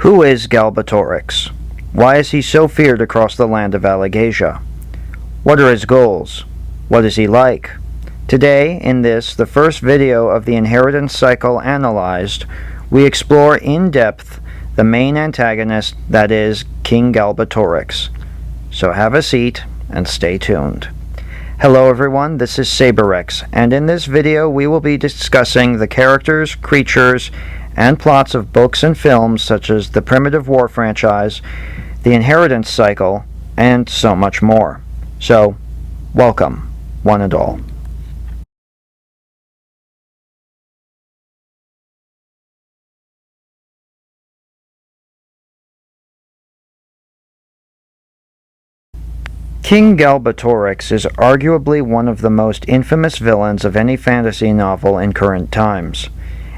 Who is Galbatorix? Why is he so feared across the land of Alagaesia? What are his goals? What is he like? Today, in this, the first video of the inheritance cycle analyzed, we explore in depth the main antagonist, that is, King Galbatorix. So have a seat and stay tuned. Hello everyone, this is Saberx, and in this video we will be discussing the characters, creatures, and plots of books and films such as the Primitive War franchise, the inheritance cycle, and so much more. So, welcome, one and all. King Galbatorix is arguably one of the most infamous villains of any fantasy novel in current times.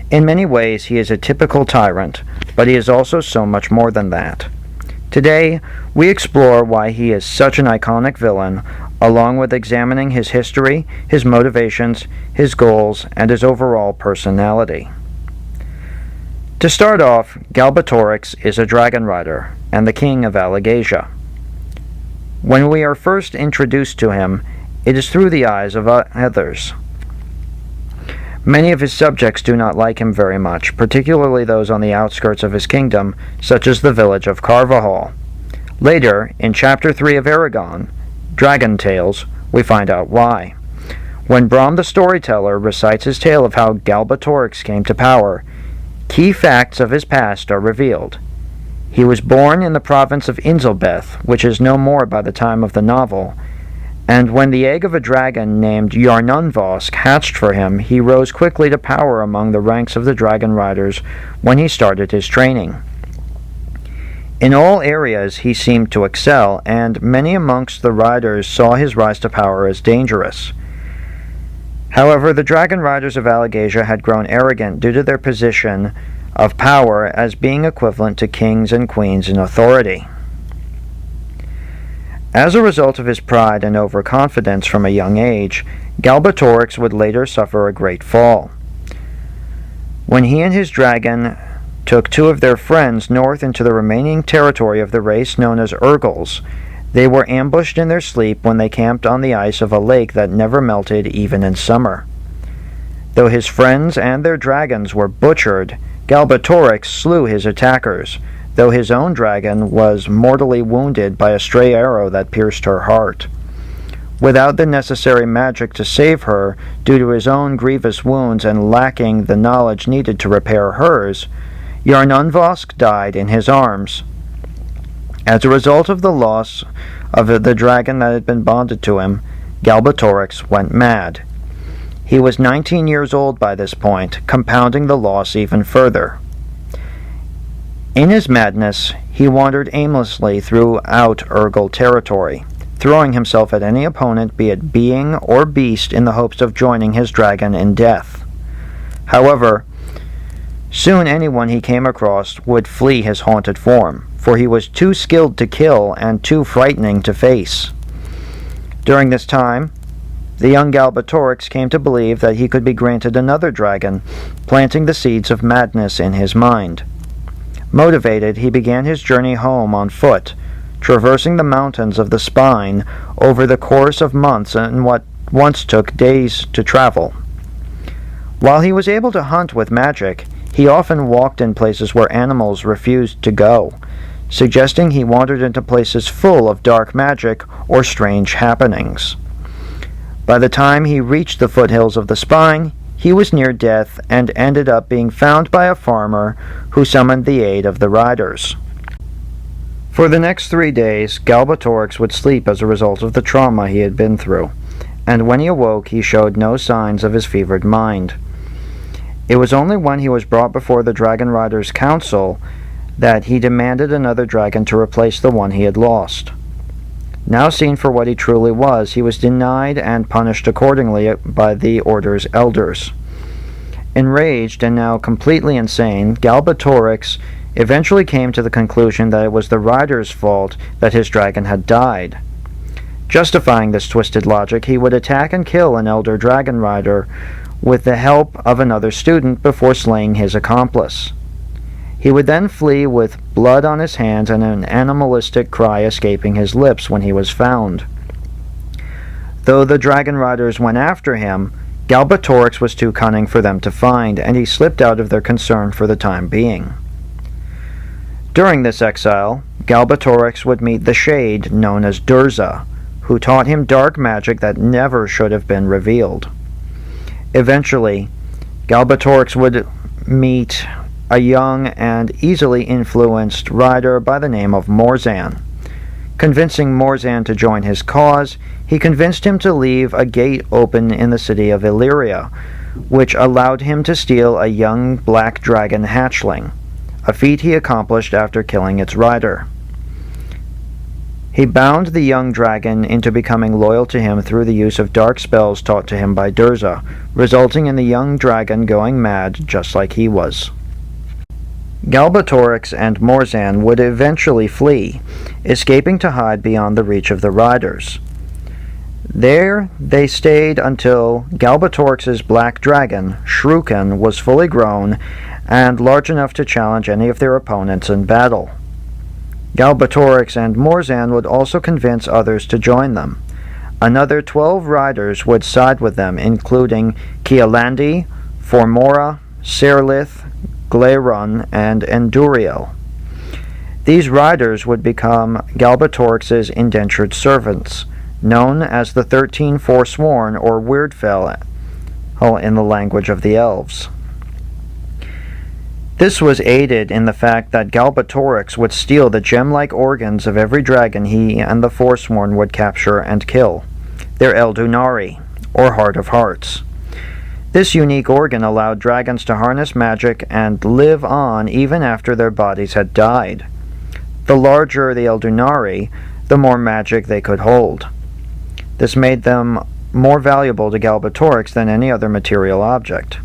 In many ways, he is a typical tyrant, but he is also so much more than that. Today, we explore why he is such an iconic villain, along with examining his history, his motivations, his goals, and his overall personality. To start off, Galbatorix is a dragon rider, and the king of Alagaesia. When we are first introduced to him, it is through the eyes of others. Many of his subjects do not like him very much, particularly those on the outskirts of his kingdom, such as the village of Carvajal. Later, in Chapter 3 of Aragon, Dragon Tales, we find out why. When Brom the storyteller recites his tale of how Galbatorix came to power, key facts of his past are revealed. He was born in the province of Inzelbeth, which is no more by the time of the novel, and when the egg of a dragon named Yarnunvosk hatched for him, he rose quickly to power among the ranks of the dragon riders when he started his training. In all areas he seemed to excel, and many amongst the riders saw his rise to power as dangerous. However, the dragon riders of Alagaesia had grown arrogant due to their position of power as being equivalent to kings and queens in authority. As a result of his pride and overconfidence from a young age, Galbatorix would later suffer a great fall. When he and his dragon took two of their friends north into the remaining territory of the race known as Urgals, they were ambushed in their sleep when they camped on the ice of a lake that never melted even in summer. Though his friends and their dragons were butchered, Galbatorix slew his attackers, though his own dragon was mortally wounded by a stray arrow that pierced her heart. Without the necessary magic to save her, due to his own grievous wounds and lacking the knowledge needed to repair hers, Yarnunvosk died in his arms. As a result of the loss of the dragon that had been bonded to him, Galbatorix went mad. He was 19 years old by this point, compounding the loss even further. In his madness, he wandered aimlessly throughout Urgal territory, throwing himself at any opponent, be it being or beast, in the hopes of joining his dragon in death. However, soon anyone he came across would flee his haunted form, for he was too skilled to kill and too frightening to face. During this time, the young Galbatorix came to believe that he could be granted another dragon, planting the seeds of madness in his mind. Motivated, he began his journey home on foot, traversing the mountains of the Spine over the course of months in what once took days to travel. While he was able to hunt with magic, he often walked in places where animals refused to go, suggesting he wandered into places full of dark magic or strange happenings. By the time he reached the foothills of the Spine, he was near death and ended up being found by a farmer who summoned the aid of the riders. For the next 3 days, Galbatorix would sleep as a result of the trauma he had been through, and when he awoke he showed no signs of his fevered mind. It was only when he was brought before the Dragon Riders' Council that he demanded another dragon to replace the one he had lost. Now seen for what he truly was, he was denied and punished accordingly by the Order's elders. Enraged and now completely insane, Galbatorix eventually came to the conclusion that it was the rider's fault that his dragon had died. Justifying this twisted logic, he would attack and kill an elder dragon rider with the help of another student before slaying his accomplice. He would then flee with blood on his hands and an animalistic cry escaping his lips when he was found. Though the dragon riders went after him, Galbatorix was too cunning for them to find, and he slipped out of their concern for the time being. During this exile, Galbatorix would meet the Shade known as Durza, who taught him dark magic that never should have been revealed. Eventually, Galbatorix would meet a young and easily influenced rider by the name of Morzan. Convincing Morzan to join his cause, he convinced him to leave a gate open in the city of Illyria, which allowed him to steal a young black dragon hatchling, a feat he accomplished after killing its rider. He bound the young dragon into becoming loyal to him through the use of dark spells taught to him by Durza, resulting in the young dragon going mad just like he was. Galbatorix and Morzan would eventually flee, escaping to hide beyond the reach of the riders. There they stayed until Galbatorix's black dragon, Shrukan, was fully grown and large enough to challenge any of their opponents in battle. Galbatorix and Morzan would also convince others to join them. Another 12 riders would side with them, including Kialandi, Formora, Serlith, Glaerun, and Enduriel. These riders would become Galbatorix's indentured servants, known as the 13 Forsworn or Weirdfell in the language of the elves. This was aided in the fact that Galbatorix would steal the gem-like organs of every dragon he and the Forsworn would capture and kill, their Eldunari, or Heart of Hearts. This unique organ allowed dragons to harness magic and live on even after their bodies had died. The larger the Eldunari, the more magic they could hold. This made them more valuable to Galbatorix than any other material object.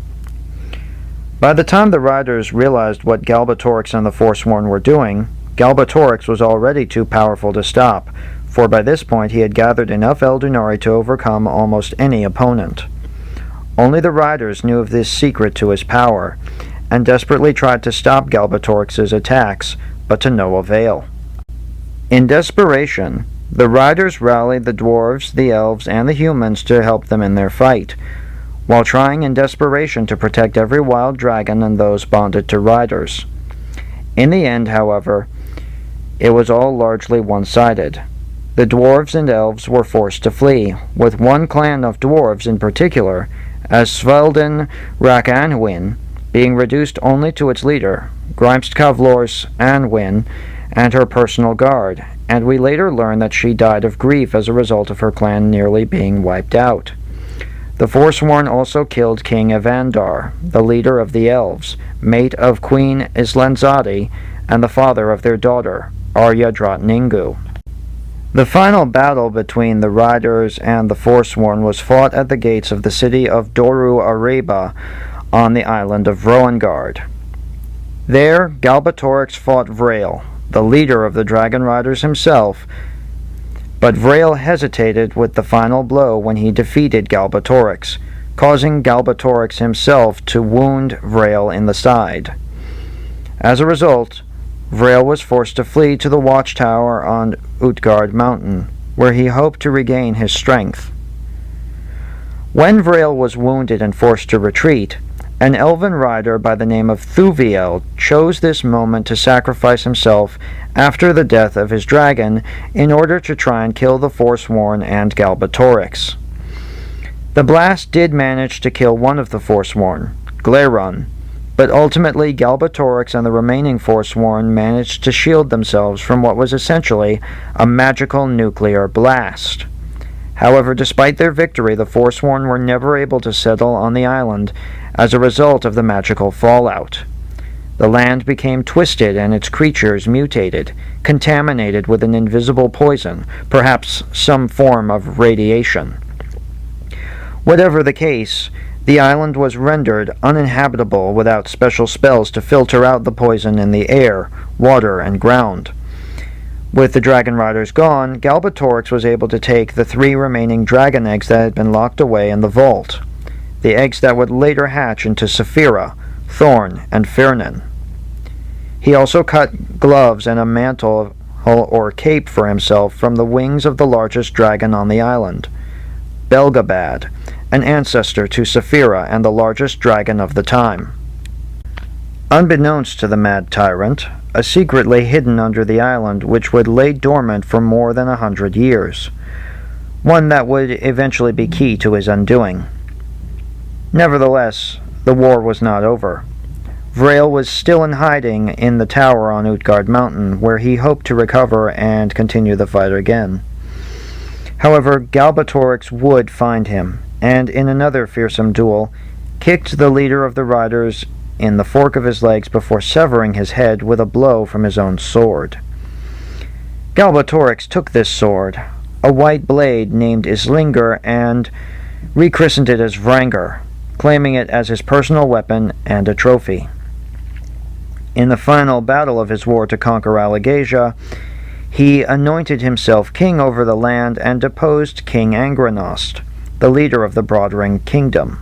By the time the riders realized what Galbatorix and the Forsworn were doing, Galbatorix was already too powerful to stop, for by this point he had gathered enough Eldunari to overcome almost any opponent. Only the riders knew of this secret to his power, and desperately tried to stop Galbatorix's attacks, but to no avail. In desperation, the riders rallied the dwarves, the elves, and the humans to help them in their fight, while trying in desperation to protect every wild dragon and those bonded to riders. In the end, however, it was all largely one-sided. The dwarves and elves were forced to flee, with one clan of dwarves in particular, as Svelden Rakanwin, being reduced only to its leader, Grimstkavlors Anwin, and her personal guard, and we later learn that she died of grief as a result of her clan nearly being wiped out. The Forsworn also killed King Evandar, the leader of the elves, mate of Queen Islanzadi, and the father of their daughter, Arya Dratningu. The final battle between the riders and the Forsworn was fought at the gates of the city of Doru Areba on the island of Roengard. There, Galbatorix fought Vrail, the leader of the dragon riders himself, but Vrail hesitated with the final blow when he defeated Galbatorix, causing Galbatorix himself to wound Vrail in the side. As a result, Vrail was forced to flee to the watchtower on Utgard Mountain, where he hoped to regain his strength. When Vrail was wounded and forced to retreat, an elven rider by the name of Thuviel chose this moment to sacrifice himself after the death of his dragon in order to try and kill the Forsworn and Galbatorix. The blast did manage to kill one of the Forsworn, Glaerun, but ultimately Galbatorix and the remaining Forsworn managed to shield themselves from what was essentially a magical nuclear blast. However, despite their victory, the Forsworn were never able to settle on the island as a result of the magical fallout. The land became twisted and its creatures mutated, contaminated with an invisible poison, perhaps some form of radiation. Whatever the case, the island was rendered uninhabitable without special spells to filter out the poison in the air, water, and ground. With the dragon riders gone, Galbatorix was able to take the 3 remaining dragon eggs that had been locked away in the vault, the eggs that would later hatch into Saphira, Thorn, and Firnin. He also cut gloves and a mantle or cape for himself from the wings of the largest dragon on the island, Belgabad, an ancestor to Saphira and the largest dragon of the time. Unbeknownst to the mad tyrant, a secret lay hidden under the island which would lay dormant for more than 100 years, one that would eventually be key to his undoing. Nevertheless, the war was not over. Vrail was still in hiding in the tower on Utgard Mountain, where he hoped to recover and continue the fight again. However, Galbatorix would find him, and in another fearsome duel, kicked the leader of the riders in the fork of his legs before severing his head with a blow from his own sword. Galbatorix took this sword, a white blade named Islinger, and rechristened it as Vrangr, claiming it as his personal weapon and a trophy. In the final battle of his war to conquer Alagaesia, he anointed himself king over the land and deposed King Angranost, the leader of the Broadring Kingdom.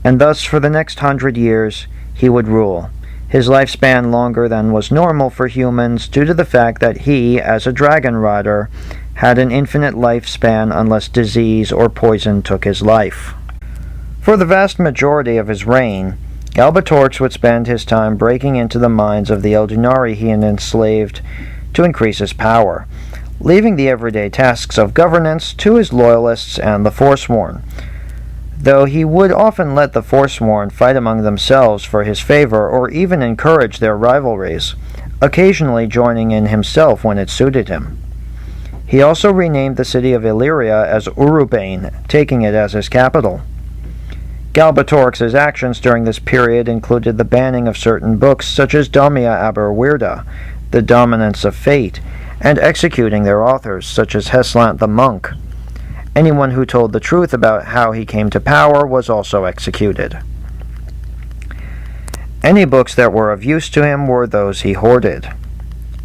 And thus for the next 100 years he would rule, his lifespan longer than was normal for humans due to the fact that he, as a dragon rider, had an infinite lifespan unless disease or poison took his life. For the vast majority of his reign, Galbatorix would spend his time breaking into the minds of the Eldunari he had enslaved to increase his power, leaving the everyday tasks of governance to his loyalists and the Forsworn, though he would often let the Forsworn fight among themselves for his favor or even encourage their rivalries, occasionally joining in himself when it suited him. He also renamed the city of Illyria as Urubane, taking it as his capital. Galbatorix's actions during this period included the banning of certain books such as Domia Aber Weirda, The Dominance of Fate, and executing their authors such as Heslant the Monk. Anyone who told the truth about how he came to power was also executed. Any books that were of use to him were those he hoarded.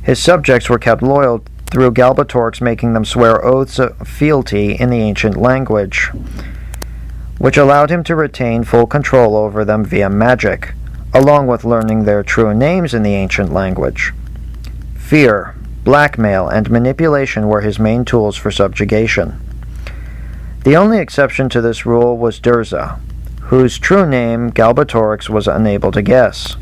His subjects were kept loyal through Galbatorix making them swear oaths of fealty in the ancient language, which allowed him to retain full control over them via magic, along with learning their true names in the ancient language. Fear, blackmail, and manipulation were his main tools for subjugation. The only exception to this rule was Durza, whose true name Galbatorix was unable to guess.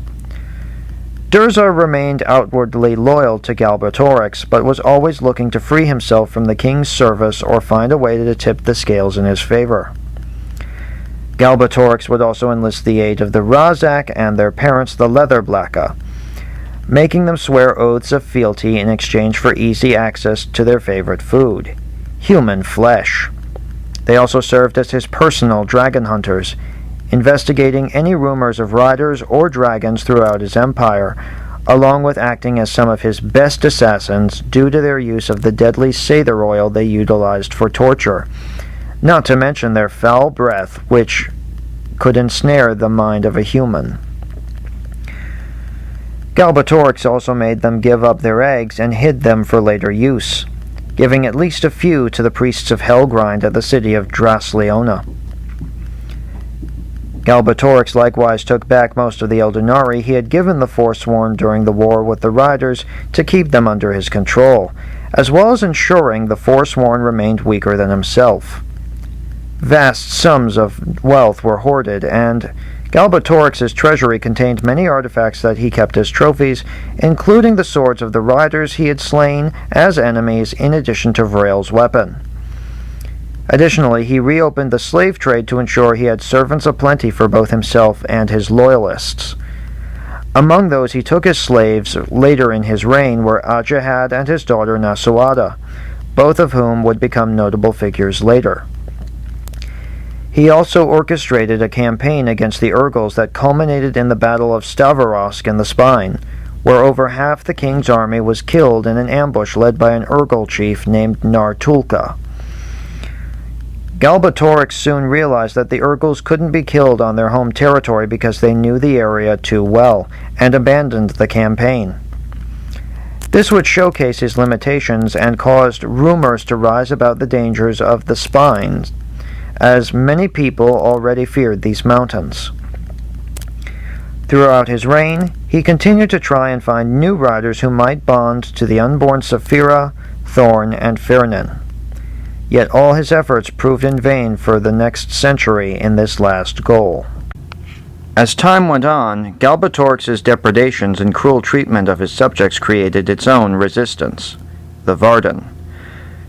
Durza remained outwardly loyal to Galbatorix, but was always looking to free himself from the king's service or find a way to tip the scales in his favor. Galbatorix would also enlist the aid of the Razak and their parents the Leatherblacka, making them swear oaths of fealty in exchange for easy access to their favorite food, human flesh. They also served as his personal dragon hunters, investigating any rumors of riders or dragons throughout his empire, along with acting as some of his best assassins due to their use of the deadly Sather oil they utilized for torture, not to mention their foul breath, which could ensnare the mind of a human. Galbatorix also made them give up their eggs and hid them for later use, giving at least a few to the priests of Helgrind at the city of Drasleona. Galbatorix likewise took back most of the Eldunari he had given the Forsworn during the war with the Riders to keep them under his control, as well as ensuring the Forsworn remained weaker than himself. Vast sums of wealth were hoarded, and Galbatorix's treasury contained many artifacts that he kept as trophies, including the swords of the riders he had slain as enemies in addition to Vrail's weapon. Additionally, he reopened the slave trade to ensure he had servants aplenty for both himself and his loyalists. Among those he took as slaves later in his reign were Ajahad and his daughter Nasuada, both of whom would become notable figures later. He also orchestrated a campaign against the Urgals that culminated in the Battle of Stavarosk in the Spine, where over half the king's army was killed in an ambush led by an Urgal chief named Nartulka. Galbatorix soon realized that the Urgals couldn't be killed on their home territory because they knew the area too well, and abandoned the campaign. This would showcase his limitations and caused rumors to rise about the dangers of the Spines, as many people already feared these mountains. Throughout his reign, he continued to try and find new riders who might bond to the unborn Saphira, Thorn, and Firnin. Yet all his efforts proved in vain for the next century in this last goal. As time went on, Galbatorix's depredations and cruel treatment of his subjects created its own resistance, the Varden.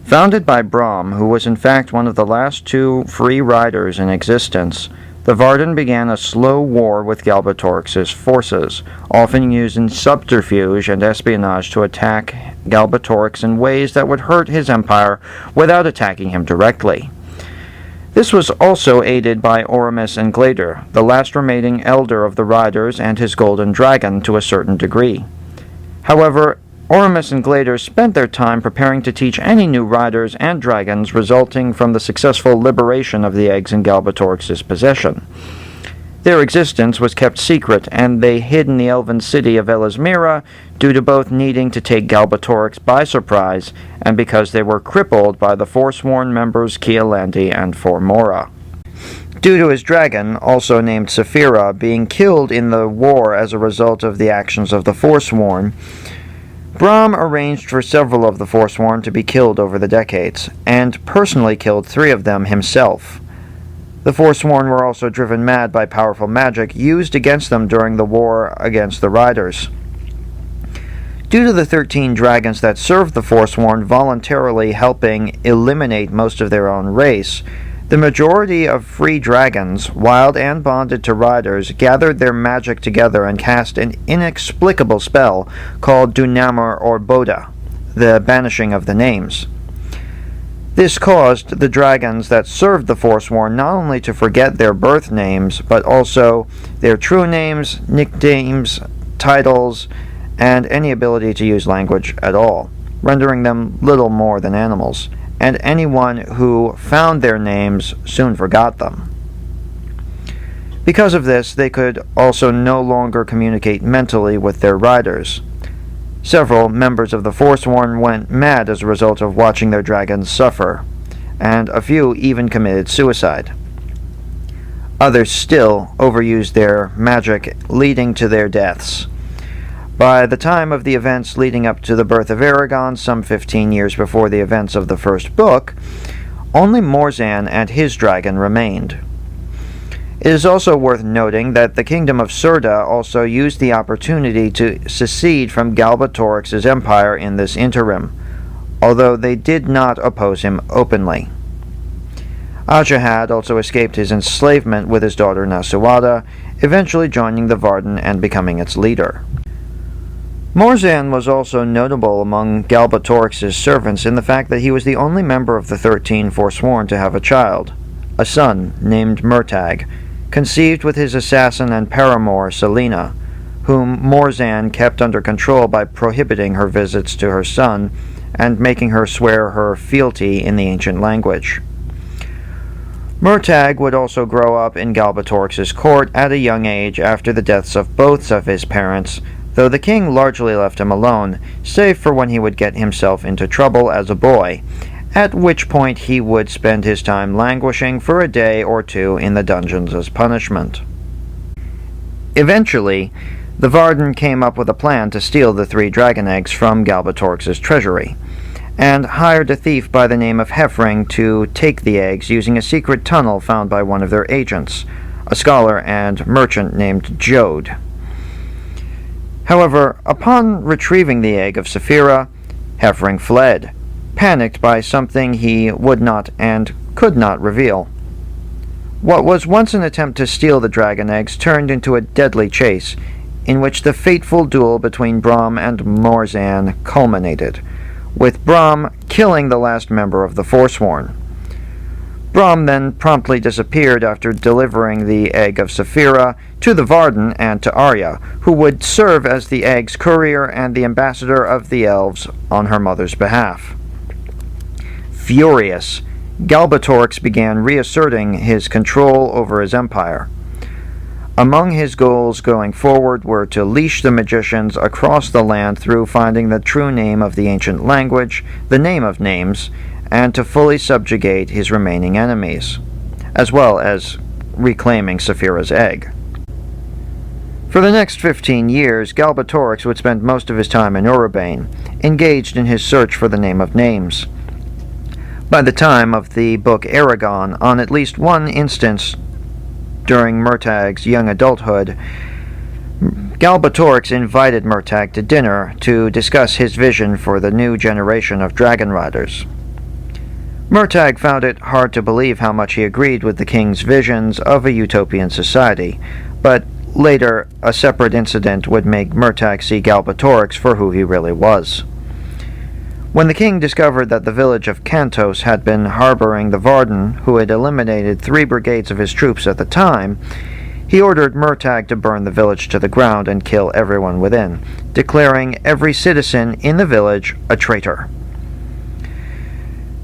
Founded by Brom, who was in fact one of the last two free riders in existence, the Varden began a slow war with Galbatorix's forces, often using subterfuge and espionage to attack Galbatorix in ways that would hurt his empire without attacking him directly. This was also aided by Oramus and Glader, the last remaining elder of the riders, and his golden dragon to a certain degree. However, Oramus and Glader spent their time preparing to teach any new riders and dragons resulting from the successful liberation of the eggs in Galbatorix's possession. Their existence was kept secret, and they hid in the elven city of Elismira due to both needing to take Galbatorix by surprise and because they were crippled by the forsworn members Kialandi and Formora. Due to his dragon, also named Saphira, being killed in the war as a result of the actions of the Forsworn, Brom arranged for several of the Forsworn to be killed over the decades, and personally killed 3 of them himself. The Forsworn were also driven mad by powerful magic used against them during the war against the Riders. Due to the 13 dragons that served the Forsworn voluntarily helping eliminate most of their own race, the majority of free dragons, wild and bonded to riders, gathered their magic together and cast an inexplicable spell called Dunamur or Boda, the banishing of the names. This caused the dragons that served the Forsworn not only to forget their birth names, but also their true names, nicknames, titles, and any ability to use language at all, rendering them little more than animals, and anyone who found their names soon forgot them. Because of this, they could also no longer communicate mentally with their riders. Several members of the Forsworn went mad as a result of watching their dragons suffer, and a few even committed suicide. Others still overused their magic, leading to their deaths. By the time of the events leading up to the birth of Aragon, some 15 years before the events of the first book, only Morzan and his dragon remained. It is also worth noting that the kingdom of Surda also used the opportunity to secede from Galbatorix's empire in this interim, although they did not oppose him openly. Ajahad also escaped his enslavement with his daughter Nasuada, eventually joining the Varden and becoming its leader. Morzan was also notable among Galbatorix's servants in the fact that he was the only member of the 13 Forsworn to have a child, a son named Murtag, conceived with his assassin and paramour Selena, whom Morzan kept under control by prohibiting her visits to her son and making her swear her fealty in the ancient language. Murtag would also grow up in Galbatorix's court at a young age after the deaths of both of his parents, though the king largely left him alone, save for when he would get himself into trouble as a boy, at which point he would spend his time languishing for a day or two in the dungeons as punishment. Eventually, the Varden came up with a plan to steal the 3 dragon eggs from Galbatorix's treasury, and hired a thief by the name of Hefring to take the eggs using a secret tunnel found by one of their agents, a scholar and merchant named Jode. However, upon retrieving the egg of Saphira, Hefring fled, panicked by something he would not and could not reveal. What was once an attempt to steal the dragon eggs turned into a deadly chase, in which the fateful duel between Brom and Morzan culminated, with Brom killing the last member of the Forsworn. Brom then promptly disappeared after delivering the egg of Saphira to the Varden and to Arya, who would serve as the egg's courier and the ambassador of the elves on her mother's behalf. Furious, Galbatorix began reasserting his control over his empire. Among his goals going forward were to leash the magicians across the land through finding the true name of the ancient language, the name of names, and to fully subjugate his remaining enemies, as well as reclaiming Saphira's egg. For the next 15 years, Galbatorix would spend most of his time in Urbane, engaged in his search for the name of names. By the time of the book Aragon, on at least one instance during Murtag's young adulthood, Galbatorix invited Murtag to dinner to discuss his vision for the new generation of dragon riders. Murtag found it hard to believe how much he agreed with the king's visions of a utopian society, but later a separate incident would make Murtag see Galbatorix for who he really was. When the king discovered that the village of Cantos had been harboring the Varden, who had eliminated 3 brigades of his troops at the time, he ordered Murtag to burn the village to the ground and kill everyone within, declaring every citizen in the village a traitor.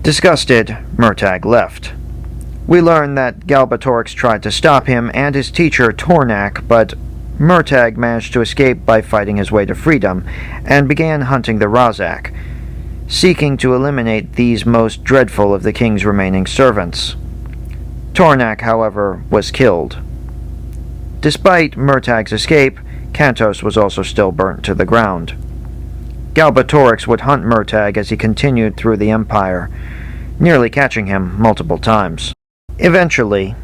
Disgusted, Murtag left. We learn that Galbatorix tried to stop him and his teacher Tornak, but Murtag managed to escape by fighting his way to freedom and began hunting the Razak, seeking to eliminate these most dreadful of the king's remaining servants. Tornak, however, was killed. Despite Murtag's escape, Cantos was also still burnt to the ground. Galbatorix would hunt Murtag as he continued through the empire, nearly catching him multiple times. Eventually,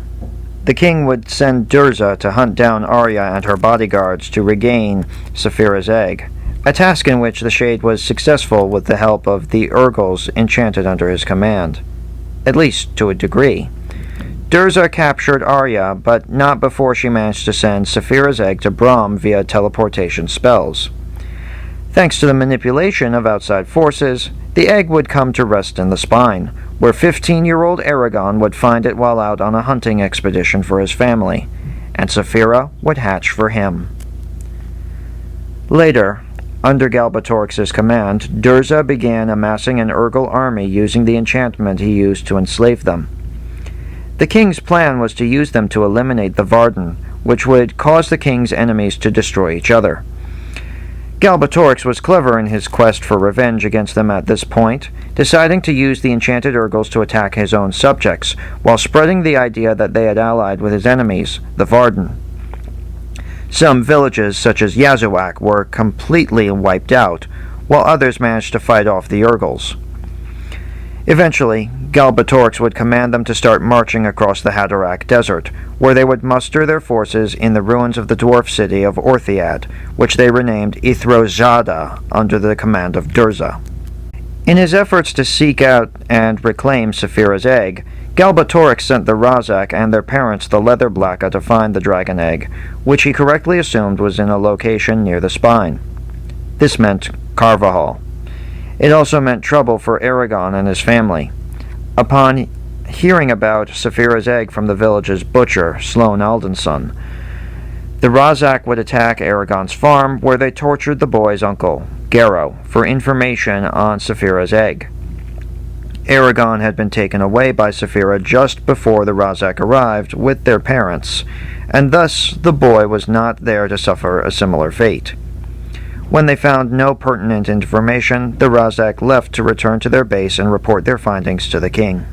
the king would send Durza to hunt down Arya and her bodyguards to regain Saphira's egg, a task in which the Shade was successful with the help of the Urgals enchanted under his command, at least to a degree. Durza captured Arya, but not before she managed to send Saphira's egg to Brahm via teleportation spells. Thanks to the manipulation of outside forces, the egg would come to rest in the spine, where 15-year-old Aragon would find it while out on a hunting expedition for his family, and Saphira would hatch for him. Later, under Galbatorix's command, Durza began amassing an Urgal army using the enchantment he used to enslave them. The king's plan was to use them to eliminate the Varden, which would cause the king's enemies to destroy each other. Galbatorix was clever in his quest for revenge against them at this point, deciding to use the enchanted Urgals to attack his own subjects, while spreading the idea that they had allied with his enemies, the Varden. Some villages, such as Yazuak, were completely wiped out, while others managed to fight off the Urgals. Eventually, Galbatorix would command them to start marching across the Haderach Desert, where they would muster their forces in the ruins of the dwarf city of Orthiad, which they renamed Ithrozada under the command of Durza. In his efforts to seek out and reclaim Saphira's egg, Galbatorix sent the Razak and their parents the Leatherblacka to find the dragon egg, which he correctly assumed was in a location near the spine. This meant Carvajal. It also meant trouble for Aragon and his family. Upon hearing about Saphira's egg from the village's butcher, Sloan Aldenson, the Razak would attack Aragon's farm, where they tortured the boy's uncle, Garrow, for information on Saphira's egg. Aragon had been taken away by Saphira just before the Razak arrived with their parents, and thus the boy was not there to suffer a similar fate. When they found no pertinent information, the Razak left to return to their base and report their findings to the king.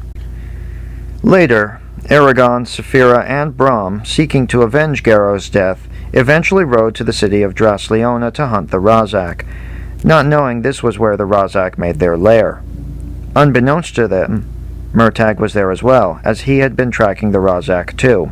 Later, Aragon, Saphira, and Brahm, seeking to avenge Garrow's death, eventually rode to the city of Drasleona to hunt the Razak, not knowing this was where the Razak made their lair. Unbeknownst to them, Murtag was there as well, as he had been tracking the Razak too.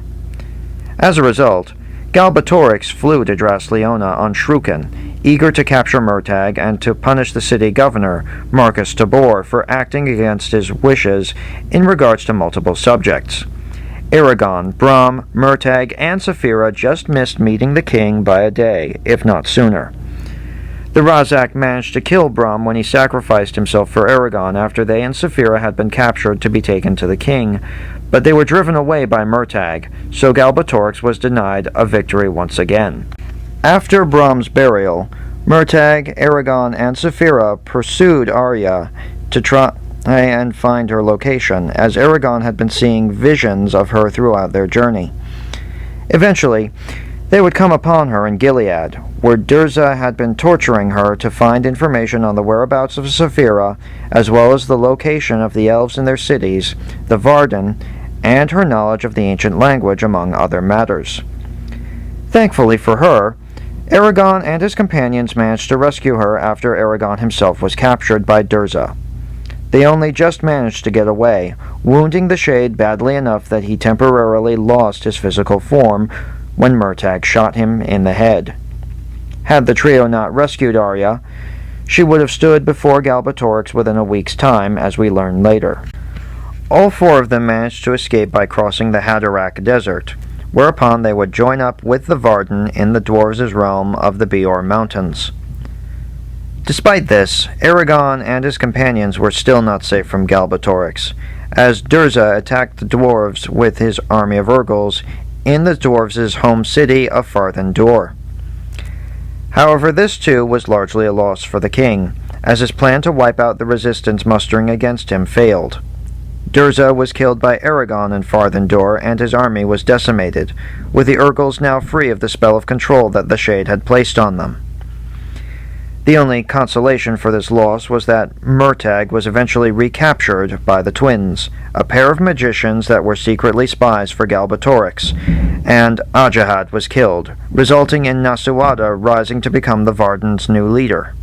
As a result, Galbatorix flew to Drasleona on Shrukin, eager to capture Murtag and to punish the city governor, Marcus Tabor, for acting against his wishes in regards to multiple subjects. Aragon, Brahm, Murtag, and Saphira just missed meeting the king by a day, if not sooner. The Razak managed to kill Brahm when he sacrificed himself for Aragon after they and Saphira had been captured to be taken to the king, but they were driven away by Murtag, so Galbatorix was denied a victory once again. After Brahm's burial, Murtag, Aragon, and Saphira pursued Arya to try and find her location, as Aragon had been seeing visions of her throughout their journey. Eventually, they would come upon her in Gilead, where Durza had been torturing her to find information on the whereabouts of Saphira, as well as the location of the elves in their cities, the Varden, and her knowledge of the ancient language, among other matters. Thankfully for her, Eragon and his companions managed to rescue her after Eragon himself was captured by Durza. They only just managed to get away, wounding the Shade badly enough that he temporarily lost his physical form when Murtagh shot him in the head. Had the trio not rescued Arya, she would have stood before Galbatorix within a week's time, as we learn later. All four of them managed to escape by crossing the Haderach Desert, whereupon they would join up with the Varden in the dwarves' realm of the Beor Mountains. Despite this, Eragon and his companions were still not safe from Galbatorix, as Durza attacked the dwarves with his army of Urgals in the dwarves' home city of Farthen Dûr. However, this too was largely a loss for the king, as his plan to wipe out the resistance mustering against him failed. Durza was killed by Eragon in Farthen Dûr, and his army was decimated, with the Urgals now free of the spell of control that the Shade had placed on them. The only consolation for this loss was that Murtagh was eventually recaptured by the twins, a pair of magicians that were secretly spies for Galbatorix, and Ajahad was killed, resulting in Nasuada rising to become the Varden's new leader.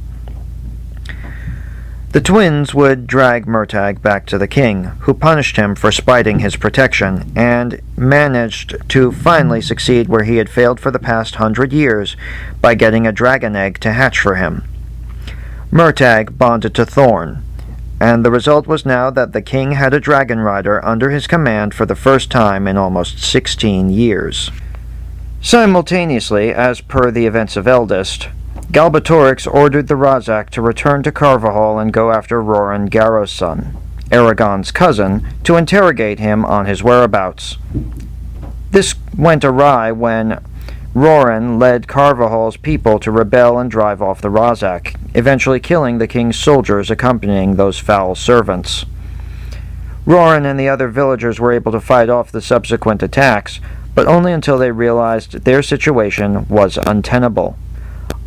The twins would drag Murtagh back to the king, who punished him for spiting his protection, and managed to finally succeed where he had failed for the past 100 years by getting a dragon egg to hatch for him. Murtagh bonded to Thorn, and the result was now that the king had a dragon rider under his command for the first time in almost 16 years. Simultaneously, as per the events of Eldest, Galbatorix ordered the Razak to return to Carvajal and go after Roran Garro's son, Eragon's cousin, to interrogate him on his whereabouts. This went awry when Roran led Carvajal's people to rebel and drive off the Razak, eventually killing the king's soldiers accompanying those foul servants. Roran and the other villagers were able to fight off the subsequent attacks, but only until they realized their situation was untenable.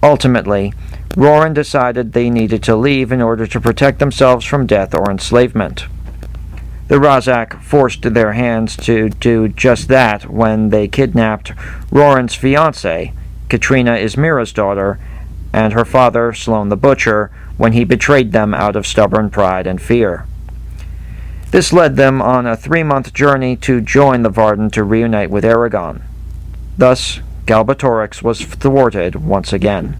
Ultimately, Roran decided they needed to leave in order to protect themselves from death or enslavement. The Razak forced their hands to do just that when they kidnapped Roran's fiancée, Katrina Ismira's daughter, and her father, Sloan the Butcher, when he betrayed them out of stubborn pride and fear. This led them on a 3-month journey to join the Varden to reunite with Eragon. Thus, Galbatorix was thwarted once again.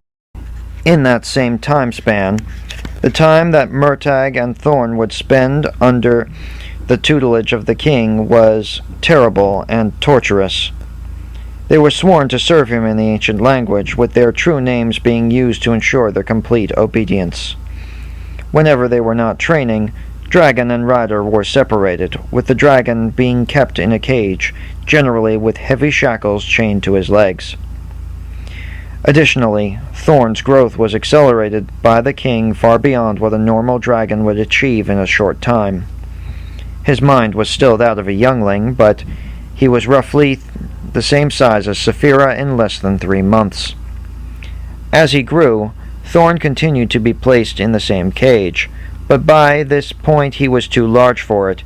In that same time span, the time that Murtagh and Thorn would spend under the tutelage of the king was terrible and torturous. They were sworn to serve him in the ancient language, with their true names being used to ensure their complete obedience. Whenever they were not training, dragon and rider were separated, with the dragon being kept in a cage, generally with heavy shackles chained to his legs. Additionally, Thorn's growth was accelerated by the king far beyond what a normal dragon would achieve in a short time. His mind was still that of a youngling, but he was roughly the same size as Saphira in less than 3 months. As he grew, Thorn continued to be placed in the same cage, but by this point he was too large for it,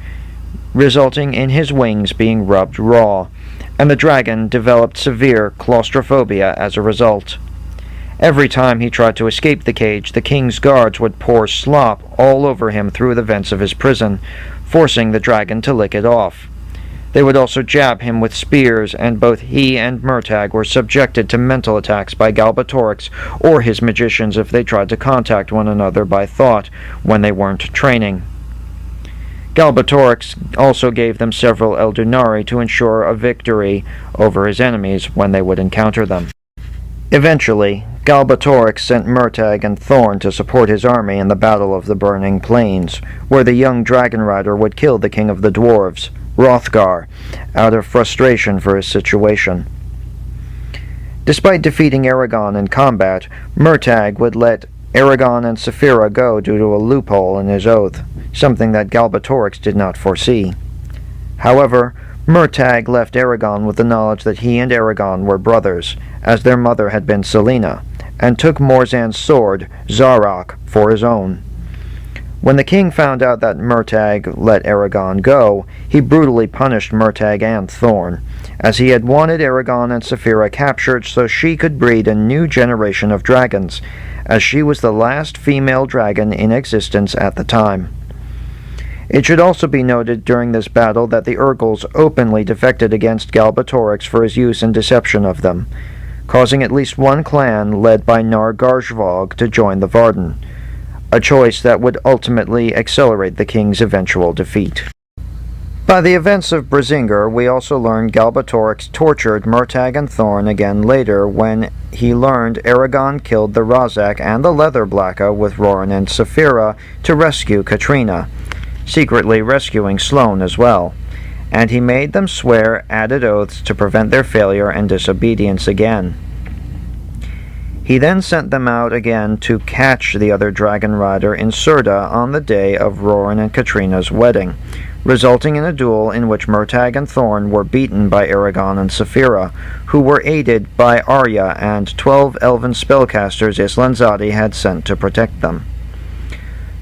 resulting in his wings being rubbed raw, and the dragon developed severe claustrophobia as a result. Every time he tried to escape the cage, the king's guards would pour slop all over him through the vents of his prison, forcing the dragon to lick it off. They would also jab him with spears, and both he and Murtagh were subjected to mental attacks by Galbatorix or his magicians if they tried to contact one another by thought when they weren't training. Galbatorix also gave them several Eldunari to ensure a victory over his enemies when they would encounter them. Eventually, Galbatorix sent Murtagh and Thorn to support his army in the Battle of the Burning Plains, where the young dragon rider would kill the king of the dwarves, Hrothgar, out of frustration for his situation. Despite defeating Eragon in combat, Murtagh would let Eragon and Saphira go due to a loophole in his oath, something that Galbatorix did not foresee. However, Murtagh left Eragon with the knowledge that he and Eragon were brothers, as their mother had been Selena, and took Morzan's sword, Zarok, for his own. When the king found out that Murtagh let Eragon go, he brutally punished Murtagh and Thorn, as he had wanted Aragon and Saphira captured so she could breed a new generation of dragons, as she was the last female dragon in existence at the time. It should also be noted during this battle that the Urgals openly defected against Galbatorix for his use and deception of them, causing at least one clan led by Nargarjvog to join the Varden, a choice that would ultimately accelerate the king's eventual defeat. By the events of Brisingr, we also learn Galbatorix tortured Murtagh and Thorn again later when he learned Aragon killed the Razak and the Leatherblacka with Roran and Saphira to rescue Katrina, secretly rescuing Sloane as well, and he made them swear added oaths to prevent their failure and disobedience again. He then sent them out again to catch the other dragon rider in Surda on the day of Roran and Katrina's wedding, resulting in a duel in which Murtagh and Thorn were beaten by Aragon and Saphira, who were aided by Arya and 12 elven spellcasters Islanzadi had sent to protect them.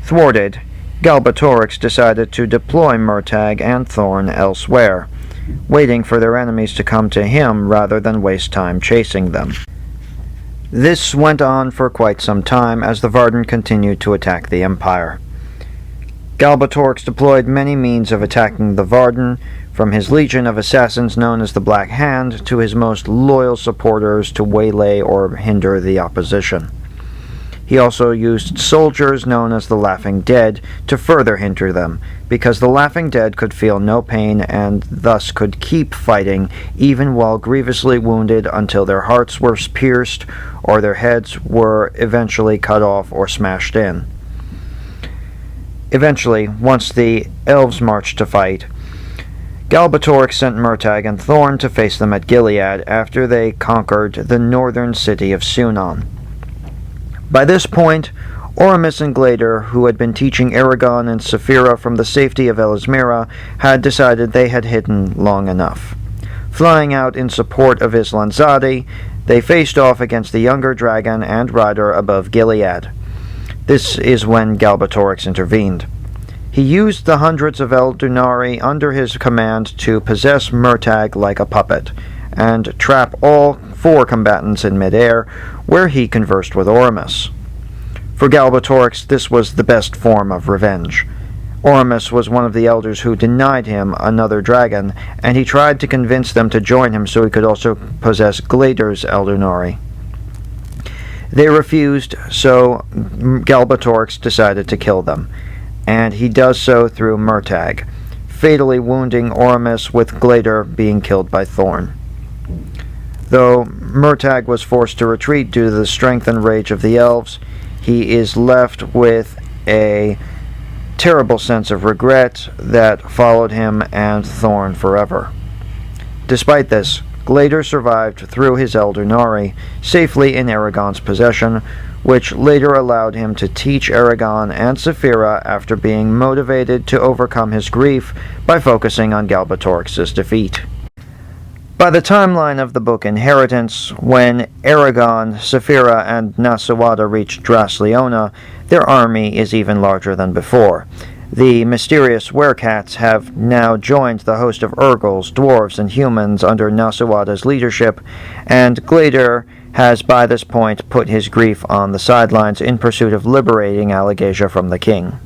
Thwarted, Galbatorix decided to deploy Murtagh and Thorn elsewhere, waiting for their enemies to come to him rather than waste time chasing them. This went on for quite some time as the Varden continued to attack the Empire. Galbatorix deployed many means of attacking the Varden, from his legion of assassins known as the Black Hand to his most loyal supporters to waylay or hinder the opposition. He also used soldiers known as the Laughing Dead to further hinder them, because the Laughing Dead could feel no pain and thus could keep fighting even while grievously wounded until their hearts were pierced or their heads were eventually cut off or smashed in. Eventually, once the elves marched to fight, Galbatorix sent Murtagh and Thorn to face them at Gilead after they conquered the northern city of Sunon. By this point, Oramus and Glader, who had been teaching Aragon and Saphira from the safety of Elismira, had decided they had hidden long enough. Flying out in support of Islanzadi, they faced off against the younger dragon and rider above Gilead. This is when Galbatorix intervened. He used the hundreds of Eldunari under his command to possess Murtagh like a puppet, and trap all 4 combatants in midair, where he conversed with Oramus. For Galbatorix, this was the best form of revenge. Oramus was one of the elders who denied him another dragon, and he tried to convince them to join him so he could also possess Glader's Eldunari. They refused, so Galbatorix decided to kill them, and he does so through Murtagh, fatally wounding Oramus with Glader being killed by Thorn. Though Murtagh was forced to retreat due to the strength and rage of the elves, he is left with a terrible sense of regret that followed him and Thorn forever. Despite this, Glader survived through his Eldunari, safely in Aragon's possession, which later allowed him to teach Aragon and Saphira after being motivated to overcome his grief by focusing on Galbatorix's defeat. By the timeline of the book Inheritance, when Aragon, Saphira, and Nasuada reach Drasleona, their army is even larger than before. The mysterious werecats have now joined the host of Urgals, dwarves, and humans under Nasuada's leadership, and Glader has by this point put his grief on the sidelines in pursuit of liberating Alagaesia from the king.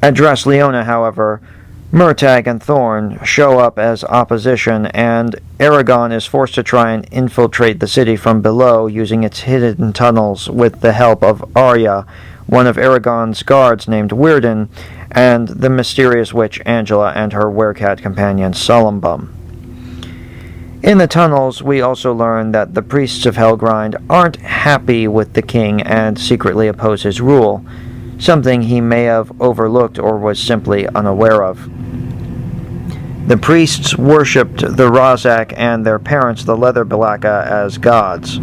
At Drasleona, however, Murtagh and Thorn show up as opposition, and Aragon is forced to try and infiltrate the city from below using its hidden tunnels with the help of Arya, one of Aragon's guards named Weirden, and the mysterious witch Angela and her werecat companion Solumbum. In the tunnels, we also learn that the priests of Helgrind aren't happy with the king and secretly oppose his rule, something he may have overlooked or was simply unaware of. The priests worshipped the Razak and their parents, the Leatherblacka, as gods.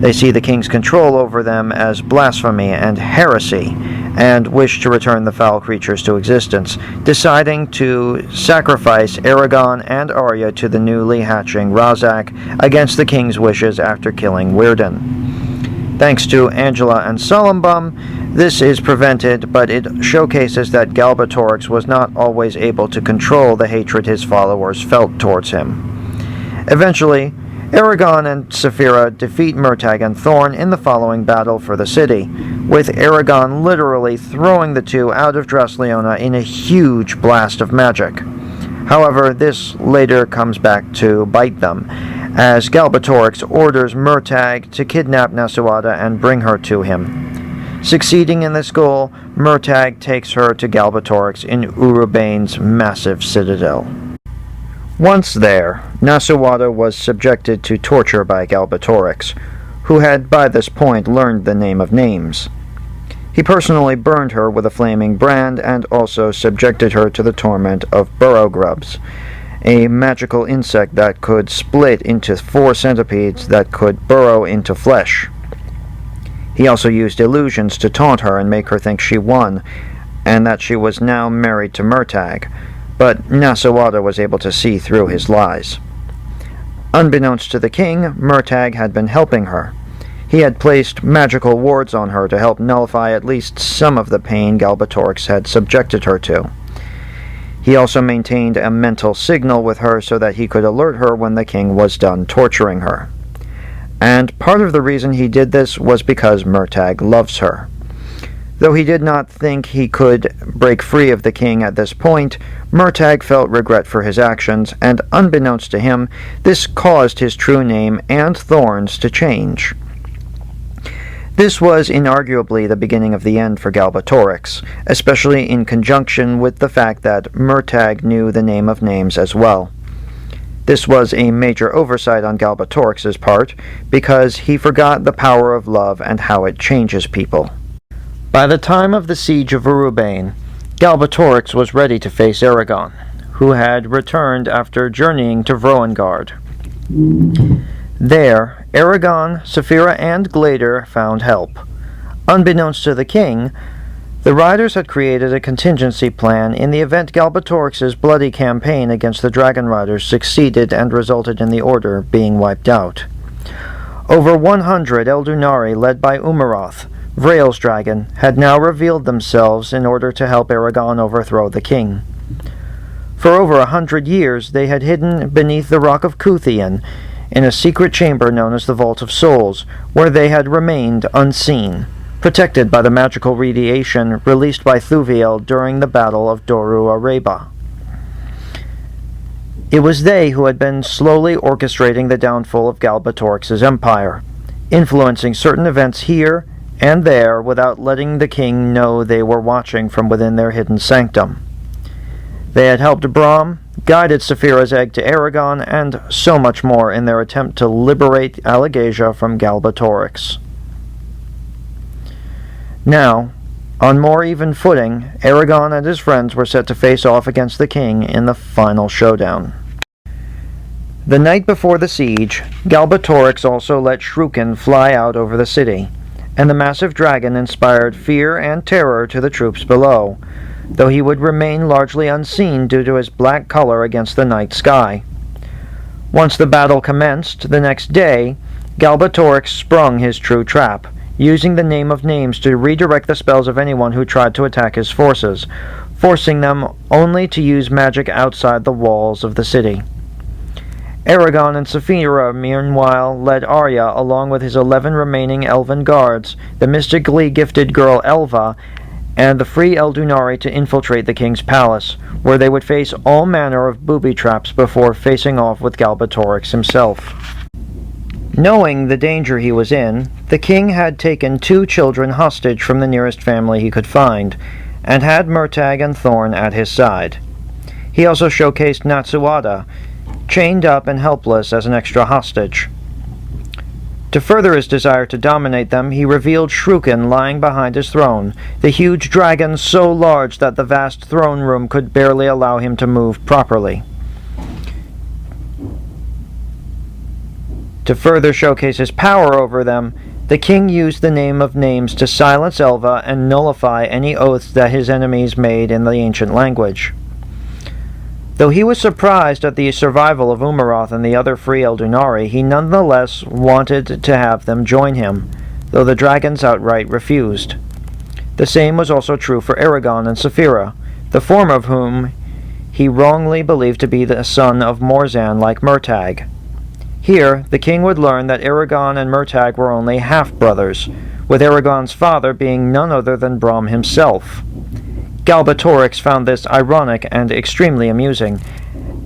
They see the king's control over them as blasphemy and heresy, and wish to return the foul creatures to existence, deciding to sacrifice Aragon and Arya to the newly hatching Razak against the king's wishes after killing Weirden. Thanks to Angela and Solumbum, This is prevented, but it showcases that Galbatorix was not always able to control the hatred his followers felt towards him. Eventually, Aragon and Saphira defeat Murtagh and Thorn in the following battle for the city, with Aragon literally throwing the two out of Drasleona in a huge blast of magic. However, this later comes back to bite them, as Galbatorix orders Murtagh to kidnap Nasuada and bring her to him. Succeeding in this goal, Murtagh takes her to Galbatorix in Urubane's massive citadel. Once there, Nasuada was subjected to torture by Galbatorix, who had by this point learned the name of names. He personally burned her with a flaming brand and also subjected her to the torment of burrow grubs, a magical insect that could split into 4 centipedes that could burrow into flesh. He also used illusions to taunt her and make her think she won, and that she was now married to Murtagh, but Nasuada was able to see through his lies. Unbeknownst to the king, Murtagh had been helping her. He had placed magical wards on her to help nullify at least some of the pain Galbatorix had subjected her to. He also maintained a mental signal with her so that he could alert her when the king was done torturing her. And part of the reason he did this was because Murtagh loves her. Though he did not think he could break free of the king at this point, Murtagh felt regret for his actions, and unbeknownst to him, this caused his true name and Thorn's to change. This was inarguably the beginning of the end for Galbatorix, especially in conjunction with the fact that Murtagh knew the name of names as well. This was a major oversight on Galbatorix's part, because he forgot the power of love and how it changes people. By the time of the siege of Urubane, Galbatorix was ready to face Aragon, who had returned after journeying to Vroengard. There, Aragon, Saphira, and Glader found help. Unbeknownst to the king, the riders had created a contingency plan in the event Galbatorix's bloody campaign against the Dragon Riders succeeded and resulted in the Order being wiped out. Over 100 Eldunari led by Umaroth, Vrael's dragon, had now revealed themselves in order to help Aragon overthrow the king. For over 100 years they had hidden beneath the rock of Cuthien in a secret chamber known as the Vault of Souls, where they had remained unseen, protected by the magical radiation released by Thuviel during the Battle of Doru Areba. It was they who had been slowly orchestrating the downfall of Galbatorix's empire, influencing certain events here and there without letting the king know they were watching from within their hidden sanctum. They had helped Brahm, guided Saphira's egg to Aragon, and so much more in their attempt to liberate Alagaesia from Galbatorix. Now, on more even footing, Aragon and his friends were set to face off against the king in the final showdown. The night before the siege, Galbatorix also let Shrukin fly out over the city, and the massive dragon inspired fear and terror to the troops below, though he would remain largely unseen due to his black color against the night sky. Once the battle commenced, the next day, Galbatorix sprung his true trap, using the name of names to redirect the spells of anyone who tried to attack his forces, forcing them only to use magic outside the walls of the city. Aragon and Saphira, meanwhile, led Arya along with his 11 remaining elven guards, the mystically gifted girl Elva, and the free Eldunari to infiltrate the king's palace, where they would face all manner of booby traps before facing off with Galbatorix himself. Knowing the danger he was in, the king had taken 2 children hostage from the nearest family he could find, and had Murtagh and Thorn at his side. He also showcased Nasuada, chained up and helpless as an extra hostage. To further his desire to dominate them, he revealed Shrukin lying behind his throne, the huge dragon so large that the vast throne room could barely allow him to move properly. To further showcase his power over them, the king used the name of names to silence Elva and nullify any oaths that his enemies made in the ancient language. Though he was surprised at the survival of Umaroth and the other free Eldunari, he nonetheless wanted to have them join him, though the dragons outright refused. The same was also true for Aragon and Saphira, the former of whom he wrongly believed to be the son of Morzan like Murtagh. Here, the king would learn that Aragon and Murtagh were only half-brothers, with Aragon's father being none other than Brom himself. Galbatorix found this ironic and extremely amusing,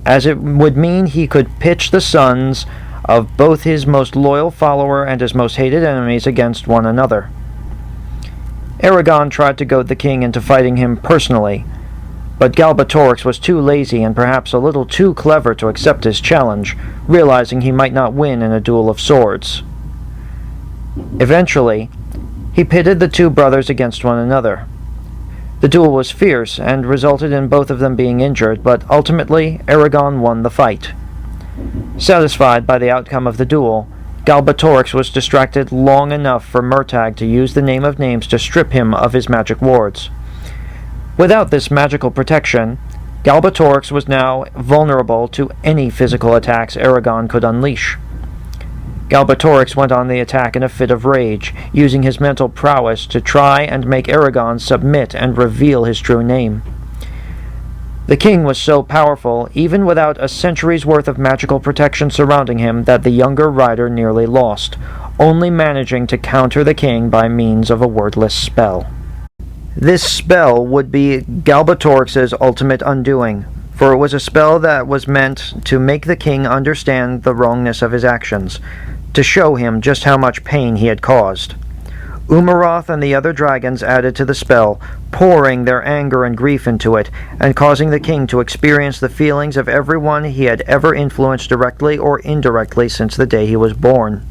as it would mean he could pitch the sons of both his most loyal follower and his most hated enemies against one another. Aragon tried to goad the king into fighting him personally, but Galbatorix was too lazy and perhaps a little too clever to accept his challenge, realizing he might not win in a duel of swords. Eventually, he pitted the two brothers against one another. The duel was fierce and resulted in both of them being injured, but ultimately Aragon won the fight. Satisfied by the outcome of the duel, Galbatorix was distracted long enough for Murtagh to use the Name of Names to strip him of his magic wards. Without this magical protection, Galbatorix was now vulnerable to any physical attacks Aragon could unleash. Galbatorix went on the attack in a fit of rage, using his mental prowess to try and make Aragon submit and reveal his true name. The king was so powerful, even without a century's worth of magical protection surrounding him, that the younger rider nearly lost, only managing to counter the king by means of a wordless spell. This spell would be Galbatorix's ultimate undoing, for it was a spell that was meant to make the king understand the wrongness of his actions, to show him just how much pain he had caused. Umaroth and the other dragons added to the spell, pouring their anger and grief into it, and causing the king to experience the feelings of everyone he had ever influenced directly or indirectly since the day he was born.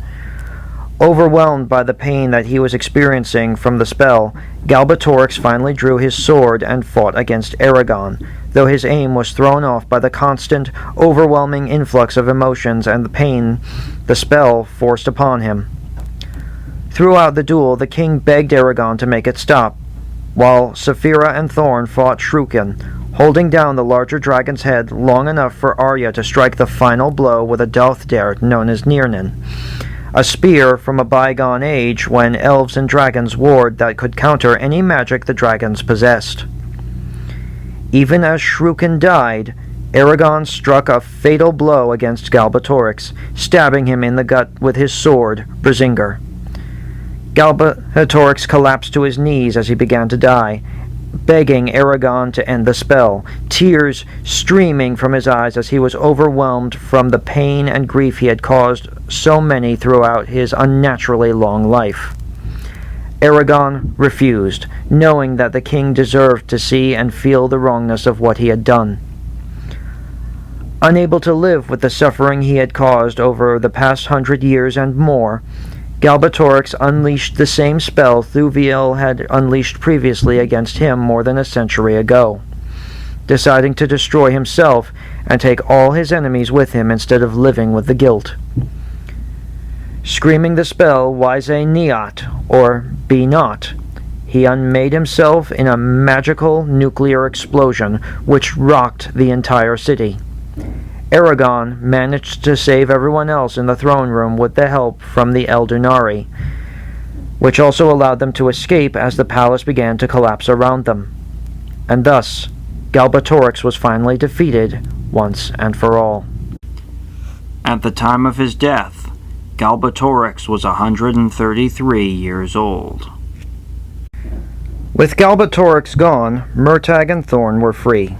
Overwhelmed by the pain that he was experiencing from the spell, Galbatorix finally drew his sword and fought against Aragon, though his aim was thrown off by the constant, overwhelming influx of emotions and the pain the spell forced upon him. Throughout the duel, the king begged Aragon to make it stop, while Saphira and Thorn fought Shrukin, holding down the larger dragon's head long enough for Arya to strike the final blow with a Dalth dart known as Nirnin, a spear from a bygone age when elves and dragons warred that could counter any magic the dragons possessed. Even as Shrukin died, Aragon struck a fatal blow against Galbatorix, stabbing him in the gut with his sword, Brazinger. Galbatorix collapsed to his knees as he began to die, begging Aragon to end the spell, tears streaming from his eyes as he was overwhelmed from the pain and grief he had caused so many throughout his unnaturally long life. Aragon refused, knowing that the king deserved to see and feel the wrongness of what he had done. Unable to live with the suffering he had caused over the past 100 years and more, Galbatorix unleashed the same spell Thuviel had unleashed previously against him more than a century ago, deciding to destroy himself and take all his enemies with him instead of living with the guilt. Screaming the spell Wise Niat, or Be Not, he unmade himself in a magical nuclear explosion which rocked the entire city. Aragon managed to save everyone else in the throne room with the help from the Eldunari, which also allowed them to escape as the palace began to collapse around them. And thus, Galbatorix was finally defeated once and for all. At the time of his death, Galbatorix was 133 years old. With Galbatorix gone, Murtagh and Thorn were free.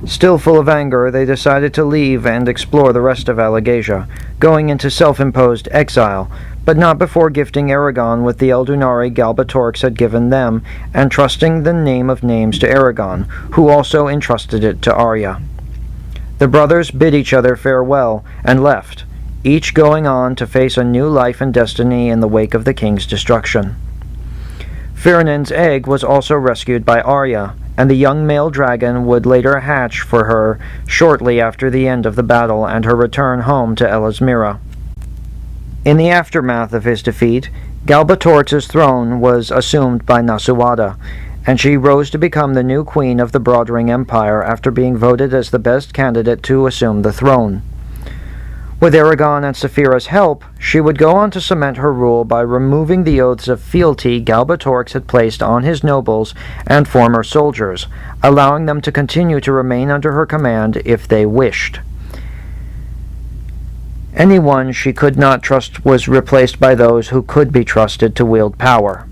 Still full of anger, they decided to leave and explore the rest of Alagaesia, going into self-imposed exile, but not before gifting Aragon with the Eldunari Galbatorix had given them, and trusting the Name of Names to Aragon, who also entrusted it to Arya. The brothers bid each other farewell and left, each going on to face a new life and destiny in the wake of the king's destruction. Firnin's egg was also rescued by Arya, and the young male dragon would later hatch for her shortly after the end of the battle and her return home to Elismira. In the aftermath of his defeat, Galbatorix's throne was assumed by Nasuada, and she rose to become the new queen of the Broadring Empire after being voted as the best candidate to assume the throne. With Aragon and Saphira's help, she would go on to cement her rule by removing the oaths of fealty Galbatorix had placed on his nobles and former soldiers, allowing them to continue to remain under her command if they wished. Anyone she could not trust was replaced by those who could be trusted to wield power.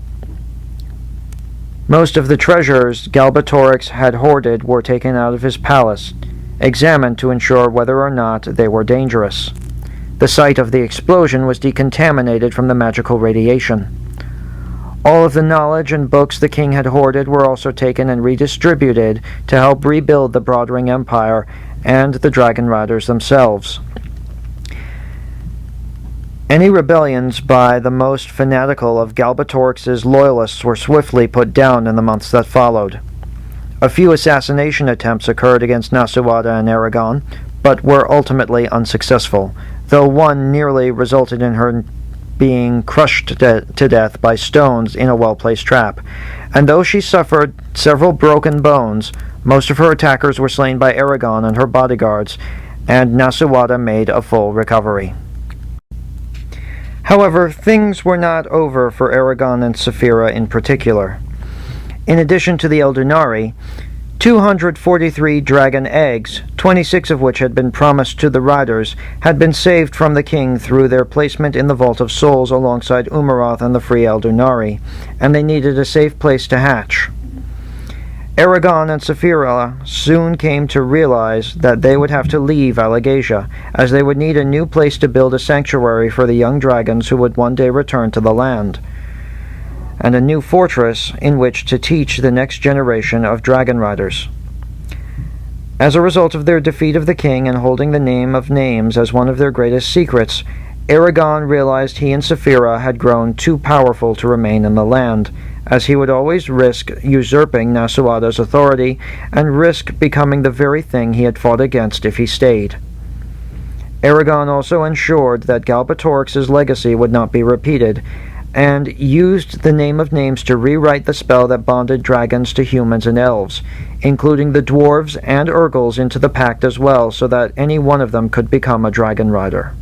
Most of the treasures Galbatorix had hoarded were taken out of his palace, examined to ensure whether or not they were dangerous. The site of the explosion was decontaminated from the magical radiation. All of the knowledge and books the king had hoarded were also taken and redistributed to help rebuild the Broadring Empire and the Dragon Riders themselves. Any rebellions by the most fanatical of Galbatorix's loyalists were swiftly put down in the months that followed. A few assassination attempts occurred against Nasuada and Aragon, but were ultimately unsuccessful, though one nearly resulted in her being crushed to death by stones in a well-placed trap. And though she suffered several broken bones, most of her attackers were slain by Aragon and her bodyguards, and Nasuada made a full recovery. However, things were not over for Aragon and Saphira in particular. In addition to the Eldunari, 243 dragon eggs, 26 of which had been promised to the riders, had been saved from the king through their placement in the Vault of Souls alongside Umaroth and the free Eldunari, and they needed a safe place to hatch. Aragon and Saphira soon came to realize that they would have to leave Alagaesia, as they would need a new place to build a sanctuary for the young dragons who would one day return to the land, and a new fortress in which to teach the next generation of dragon riders. As a result of their defeat of the king and holding the name of names as one of their greatest secrets, Aragon realized he and Saphira had grown too powerful to remain in the land, as he would always risk usurping Nasuada's authority and risk becoming the very thing he had fought against if he stayed. Aragon also ensured that Galbatorix's legacy would not be repeated, and used the Name of Names to rewrite the spell that bonded dragons to humans and elves, including the dwarves and Urgles into the pact as well, so that any one of them could become a dragon rider.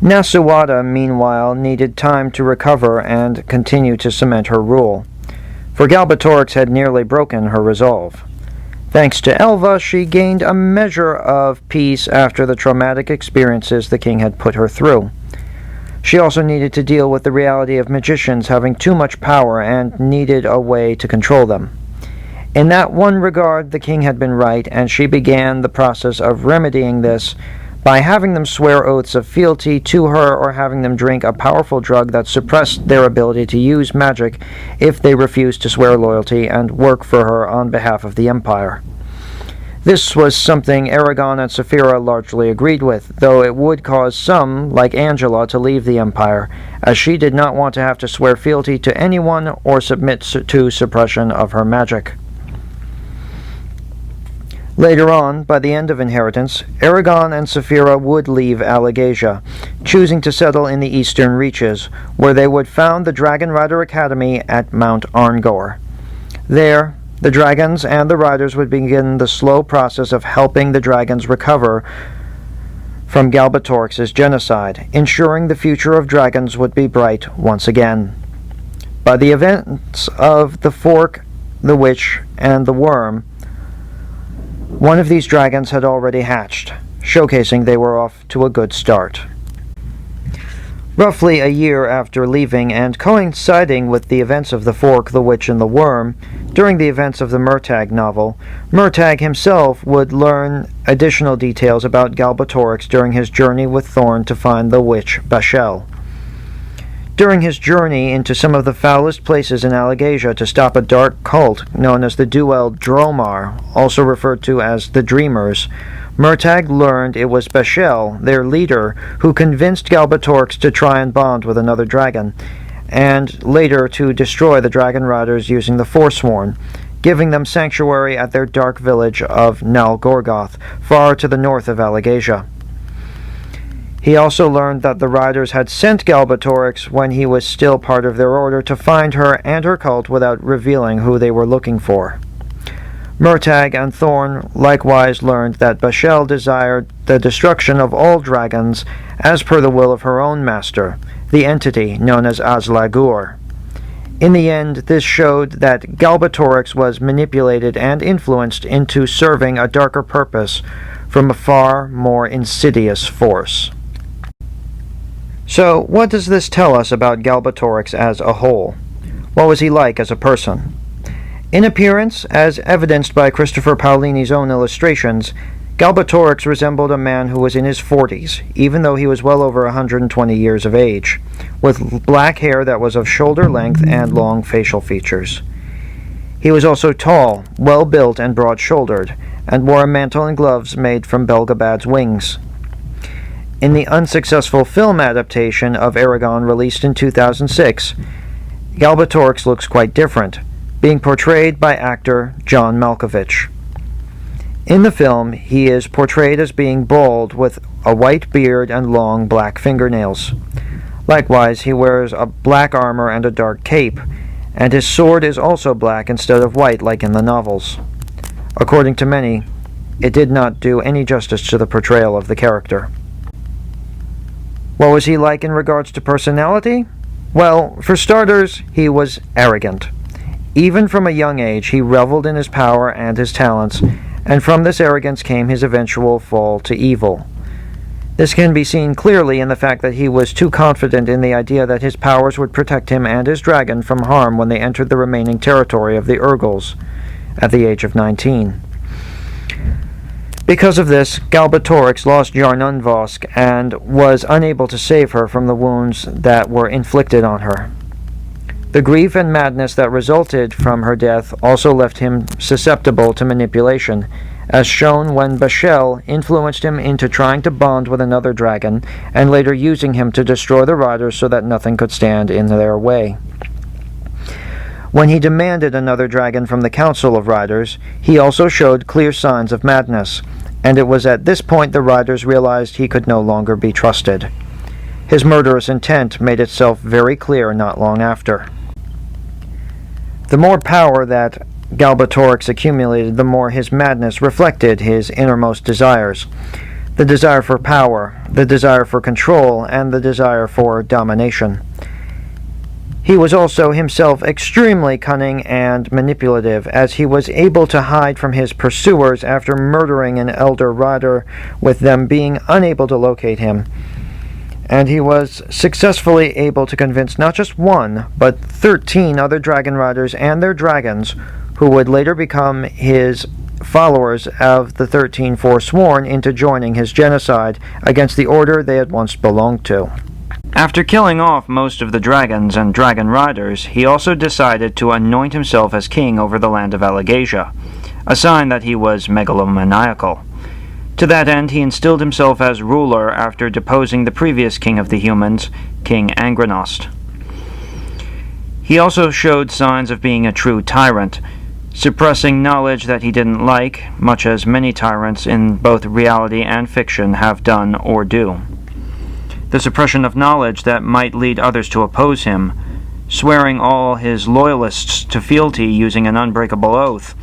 Nasuada, meanwhile, needed time to recover and continue to cement her rule, for Galbatorix had nearly broken her resolve. Thanks to Elva, she gained a measure of peace after the traumatic experiences the king had put her through. She also needed to deal with the reality of magicians having too much power and needed a way to control them. In that one regard, the king had been right, and she began the process of remedying this by having them swear oaths of fealty to her or having them drink a powerful drug that suppressed their ability to use magic if they refused to swear loyalty and work for her on behalf of the Empire. This was something Aragon and Saphira largely agreed with, though it would cause some, like Angela, to leave the Empire, as she did not want to have to swear fealty to anyone or submit to suppression of her magic. Later on, by the end of Inheritance, Aragon and Saphira would leave Alagaesia, choosing to settle in the eastern reaches, where they would found the Dragon Rider Academy at Mount Arngor. There, the dragons and the riders would begin the slow process of helping the dragons recover from Galbatorix's genocide, ensuring the future of dragons would be bright once again. By the events of the Fork, the Witch, and the Worm, one of these dragons had already hatched, showcasing they were off to a good start. Roughly a year after leaving and coinciding with the events of the Fork, the Witch, and the Worm, during the events of the Murtagh novel, Murtagh himself would learn additional details about Galbatorix during his journey with Thorn to find the witch Bashel. During his journey into some of the foulest places in Alagaesia to stop a dark cult known as the Duel Dromar, also referred to as the Dreamers, Murtagh learned it was Bashel, their leader, who convinced Galbatorix to try and bond with another dragon, and later to destroy the Dragon Riders using the Forsworn, giving them sanctuary at their dark village of Nal Gorgoth, far to the north of Alagaesia. He also learned that the riders had sent Galbatorix when he was still part of their order to find her and her cult without revealing who they were looking for. Murtagh and Thorn likewise learned that Bashel desired the destruction of all dragons as per the will of her own master, the entity known as Aslagur. In the end, this showed that Galbatorix was manipulated and influenced into serving a darker purpose from a far more insidious force. So, what does this tell us about Galbatorix as a whole? What was he like as a person? In appearance, as evidenced by Christopher Paolini's own illustrations, Galbatorix resembled a man who was in his 40s, even though he was well over 120 years of age, with black hair that was of shoulder length and long facial features. He was also tall, well-built and broad-shouldered, and wore a mantle and gloves made from Belgabad's wings. In the unsuccessful film adaptation of Aragon released in 2006, Galbatorix looks quite different, being portrayed by actor John Malkovich. In the film, he is portrayed as being bald with a white beard and long black fingernails. Likewise, he wears a black armor and a dark cape, and his sword is also black instead of white like in the novels. According to many, it did not do any justice to the portrayal of the character. What was he like in regards to personality? Well, for starters, he was arrogant. Even from a young age, he reveled in his power and his talents, and from this arrogance came his eventual fall to evil. This can be seen clearly in the fact that he was too confident in the idea that his powers would protect him and his dragon from harm when they entered the remaining territory of the Urgals at the age of 19. Because of this, Galbatorix lost Jarnunvosk and was unable to save her from the wounds that were inflicted on her. The grief and madness that resulted from her death also left him susceptible to manipulation, as shown when Bashel influenced him into trying to bond with another dragon, and later using him to destroy the riders so that nothing could stand in their way. When he demanded another dragon from the Council of Riders, he also showed clear signs of madness, and it was at this point the riders realized he could no longer be trusted. His murderous intent made itself very clear not long after. The more power that Galbatorix accumulated, the more his madness reflected his innermost desires. The desire for power, the desire for control, and the desire for domination. He was also himself extremely cunning and manipulative, as he was able to hide from his pursuers after murdering an elder rider, with them being unable to locate him. And he was successfully able to convince not just one, but 13 other dragon riders and their dragons, who would later become his followers of the 13 Forsworn, into joining his genocide against the order they had once belonged to. After killing off most of the dragons and dragon riders, he also decided to anoint himself as king over the land of Alagaesia, a sign that he was megalomaniacal. To that end, he instilled himself as ruler after deposing the previous king of the humans, King Angranost. He also showed signs of being a true tyrant, suppressing knowledge that he didn't like, much as many tyrants in both reality and fiction have done or do. The suppression of knowledge that might lead others to oppose him, swearing all his loyalists to fealty using an unbreakable oath,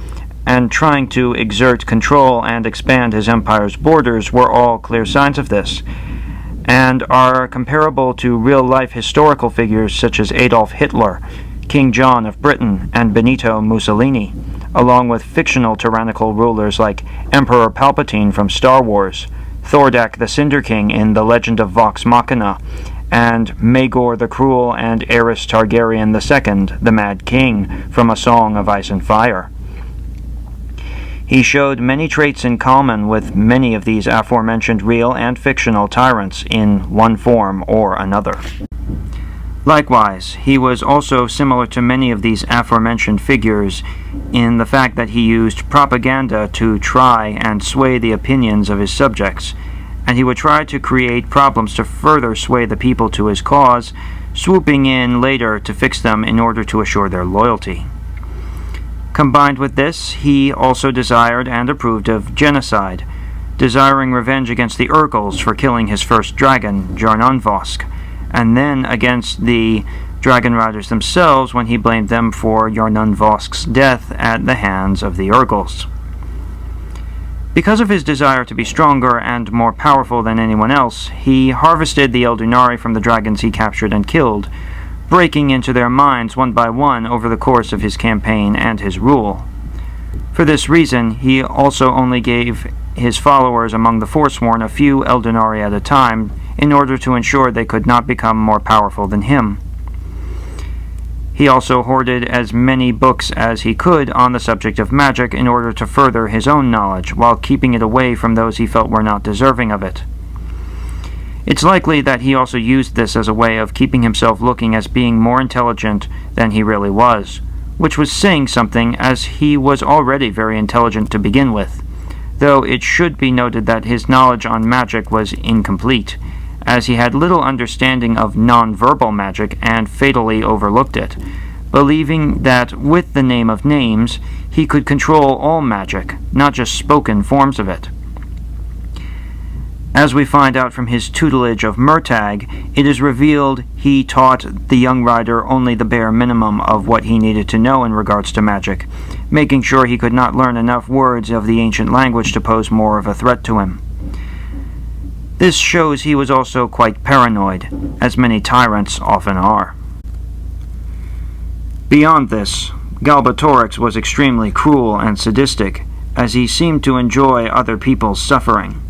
and trying to exert control and expand his empire's borders were all clear signs of this, and are comparable to real-life historical figures such as Adolf Hitler, King John of Britain, and Benito Mussolini, along with fictional tyrannical rulers like Emperor Palpatine from Star Wars, Thordak the Cinder King in The Legend of Vox Machina, and Maegor the Cruel and Aerys Targaryen II, the Mad King, from A Song of Ice and Fire. He showed many traits in common with many of these aforementioned real and fictional tyrants in one form or another. Likewise, he was also similar to many of these aforementioned figures in the fact that he used propaganda to try and sway the opinions of his subjects, and he would try to create problems to further sway the people to his cause, swooping in later to fix them in order to assure their loyalty. Combined with this, he also desired and approved of genocide, desiring revenge against the Urgals for killing his first dragon, Jarnunvosk, and then against the dragon riders themselves when he blamed them for Yarnunvosk's death at the hands of the Urgals. Because of his desire to be stronger and more powerful than anyone else, he harvested the Eldunari from the dragons he captured and killed, breaking into their minds one by one over the course of his campaign and his rule. For this reason, he also only gave his followers among the Forsworn a few Eldunari at a time, in order to ensure they could not become more powerful than him. He also hoarded as many books as he could on the subject of magic in order to further his own knowledge, while keeping it away from those he felt were not deserving of it. It's likely that he also used this as a way of keeping himself looking as being more intelligent than he really was, which was saying something, as he was already very intelligent to begin with, though it should be noted that his knowledge on magic was incomplete, as he had little understanding of non-verbal magic and fatally overlooked it, believing that with the Name of Names he could control all magic, not just spoken forms of it. As we find out from his tutelage of Murtagh, it is revealed he taught the young rider only the bare minimum of what he needed to know in regards to magic, making sure he could not learn enough words of the ancient language to pose more of a threat to him. This shows he was also quite paranoid, as many tyrants often are. Beyond this, Galbatorix was extremely cruel and sadistic, as he seemed to enjoy other people's suffering.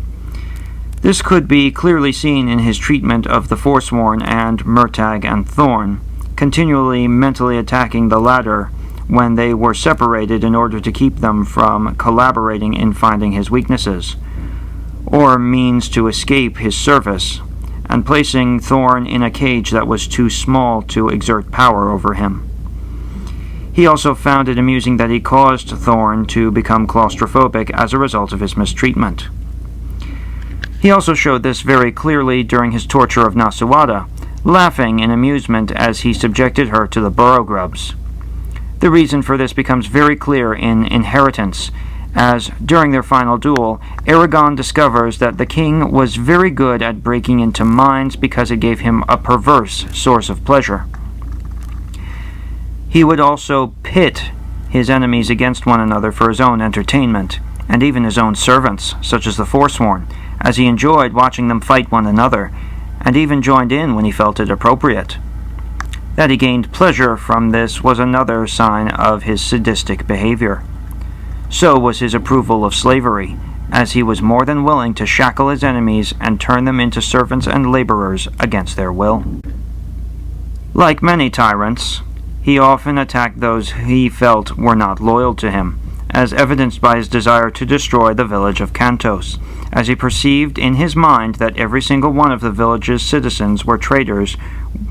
This could be clearly seen in his treatment of the Forsworn and Murtagh and Thorn, continually mentally attacking the latter when they were separated in order to keep them from collaborating in finding his weaknesses, or means to escape his service, and placing Thorn in a cage that was too small to exert power over him. He also found it amusing that he caused Thorn to become claustrophobic as a result of his mistreatment. He also showed this very clearly during his torture of Nasuada, laughing in amusement as he subjected her to the burrow grubs. The reason for this becomes very clear in Inheritance, as during their final duel, Aragon discovers that the king was very good at breaking into minds because it gave him a perverse source of pleasure. He would also pit his enemies against one another for his own entertainment, and even his own servants, such as the Forsworn, as he enjoyed watching them fight one another, and even joined in when he felt it appropriate. That he gained pleasure from this was another sign of his sadistic behavior. So was his approval of slavery, as he was more than willing to shackle his enemies and turn them into servants and laborers against their will. Like many tyrants, he often attacked those he felt were not loyal to him, as evidenced by his desire to destroy the village of Kantos, as he perceived in his mind that every single one of the village's citizens were traitors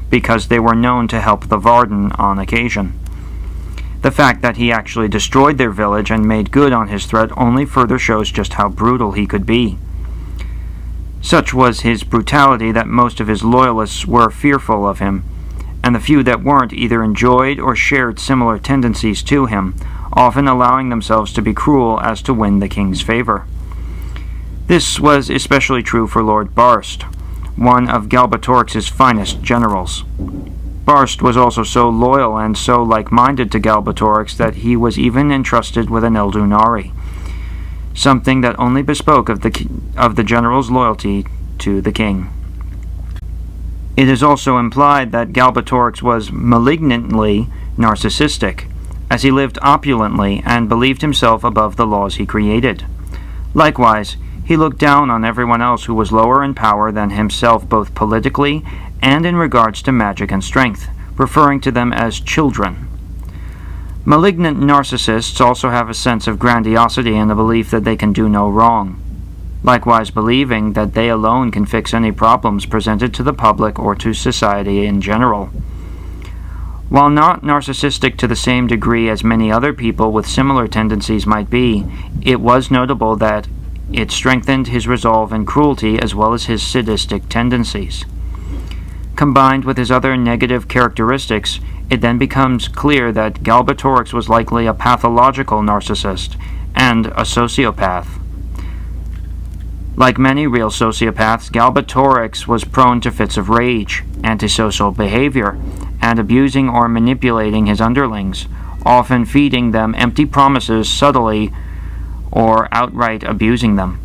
because they were known to help the Varden on occasion. The fact that he actually destroyed their village and made good on his threat only further shows just how brutal he could be. Such was his brutality that most of his loyalists were fearful of him, and the few that weren't either enjoyed or shared similar tendencies to him, often allowing themselves to be cruel as to win the king's favor. This was especially true for Lord Barst, one of Galbatorix's finest generals. Barst was also so loyal and so like-minded to Galbatorix that he was even entrusted with an Eldunari, something that only bespoke of the general's loyalty to the king. It is also implied that Galbatorix was malignantly narcissistic, as he lived opulently and believed himself above the laws he created. Likewise, he looked down on everyone else who was lower in power than himself, both politically and in regards to magic and strength, referring to them as children. Malignant narcissists also have a sense of grandiosity and the belief that they can do no wrong, likewise believing that they alone can fix any problems presented to the public or to society in general. While not narcissistic to the same degree as many other people with similar tendencies might be, it was notable that it strengthened his resolve and cruelty as well as his sadistic tendencies. Combined with his other negative characteristics, it then becomes clear that Galbatorix was likely a pathological narcissist and a sociopath. Like many real sociopaths, Galbatorix was prone to fits of rage, antisocial behavior, and abusing or manipulating his underlings, often feeding them empty promises subtly or outright abusing them.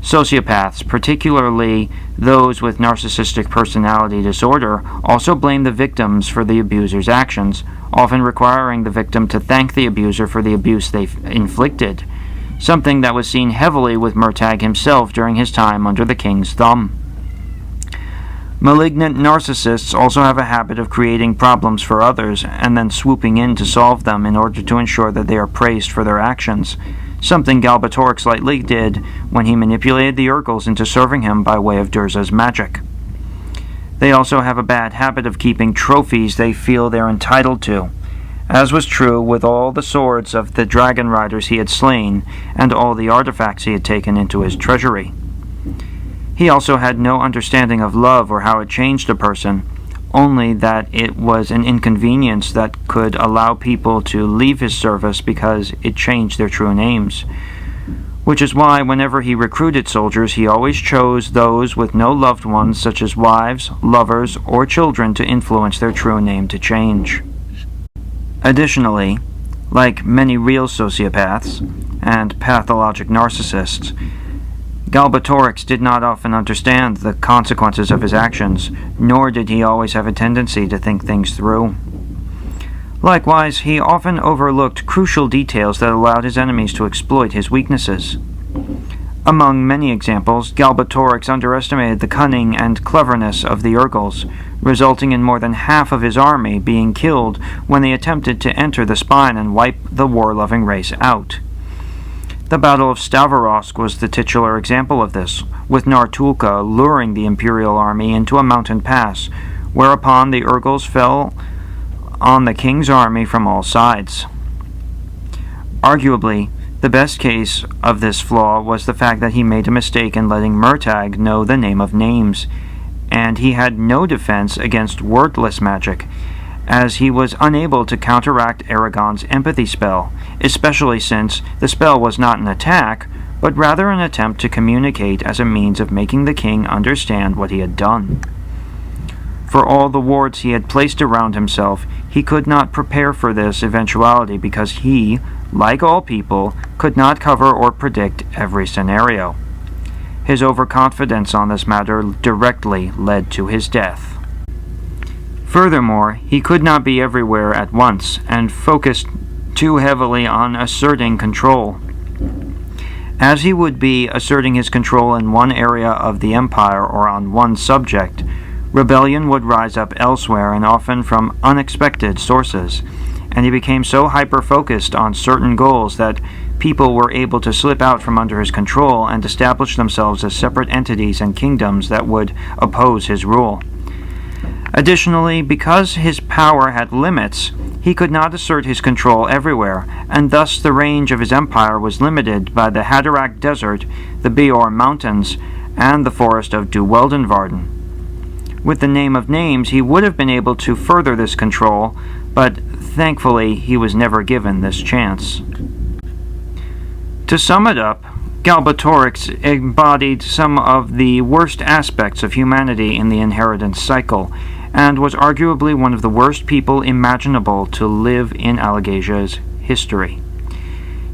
Sociopaths, particularly those with narcissistic personality disorder, also blame the victims for the abuser's actions, often requiring the victim to thank the abuser for the abuse they inflicted, something that was seen heavily with Murtagh himself during his time under the king's thumb. Malignant narcissists also have a habit of creating problems for others and then swooping in to solve them in order to ensure that they are praised for their actions, something Galbatorix likely did when he manipulated the Urgals into serving him by way of Durza's magic. They also have a bad habit of keeping trophies they feel they're entitled to, as was true with all the swords of the dragon riders he had slain and all the artifacts he had taken into his treasury. He also had no understanding of love or how it changed a person, only that it was an inconvenience that could allow people to leave his service because it changed their true names. Which is why whenever he recruited soldiers, he always chose those with no loved ones, such as wives, lovers, or children, to influence their true name to change. Additionally, like many real sociopaths and pathologic narcissists, Galbatorix did not often understand the consequences of his actions, nor did he always have a tendency to think things through. Likewise, he often overlooked crucial details that allowed his enemies to exploit his weaknesses. Among many examples, Galbatorix underestimated the cunning and cleverness of the Urgals, resulting in more than half of his army being killed when they attempted to enter the spine and wipe the war-loving race out. The Battle of Stavarosk was the titular example of this, with Nartulka luring the Imperial army into a mountain pass, whereupon the Urgals fell on the king's army from all sides. Arguably, the best case of this flaw was the fact that he made a mistake in letting Murtagh know the name of names, and he had no defense against wordless magic, as he was unable to counteract Aragon's empathy spell, especially since the spell was not an attack, but rather an attempt to communicate as a means of making the king understand what he had done. For all the wards he had placed around himself, he could not prepare for this eventuality because he, like all people, could not cover or predict every scenario. His overconfidence on this matter directly led to his death. Furthermore, he could not be everywhere at once, and focused too heavily on asserting control. As he would be asserting his control in one area of the empire or on one subject, rebellion would rise up elsewhere and often from unexpected sources, and he became so hyper-focused on certain goals that people were able to slip out from under his control and establish themselves as separate entities and kingdoms that would oppose his rule. Additionally, because his power had limits, he could not assert his control everywhere, and thus the range of his empire was limited by the Haderach Desert, the Beor Mountains, and the forest of Duweldenvarden. With the Name of Names, he would have been able to further this control, but thankfully he was never given this chance. To sum it up, Galbatorix embodied some of the worst aspects of humanity in the inheritance cycle, and was arguably one of the worst people imaginable to live in Alagaesia's history.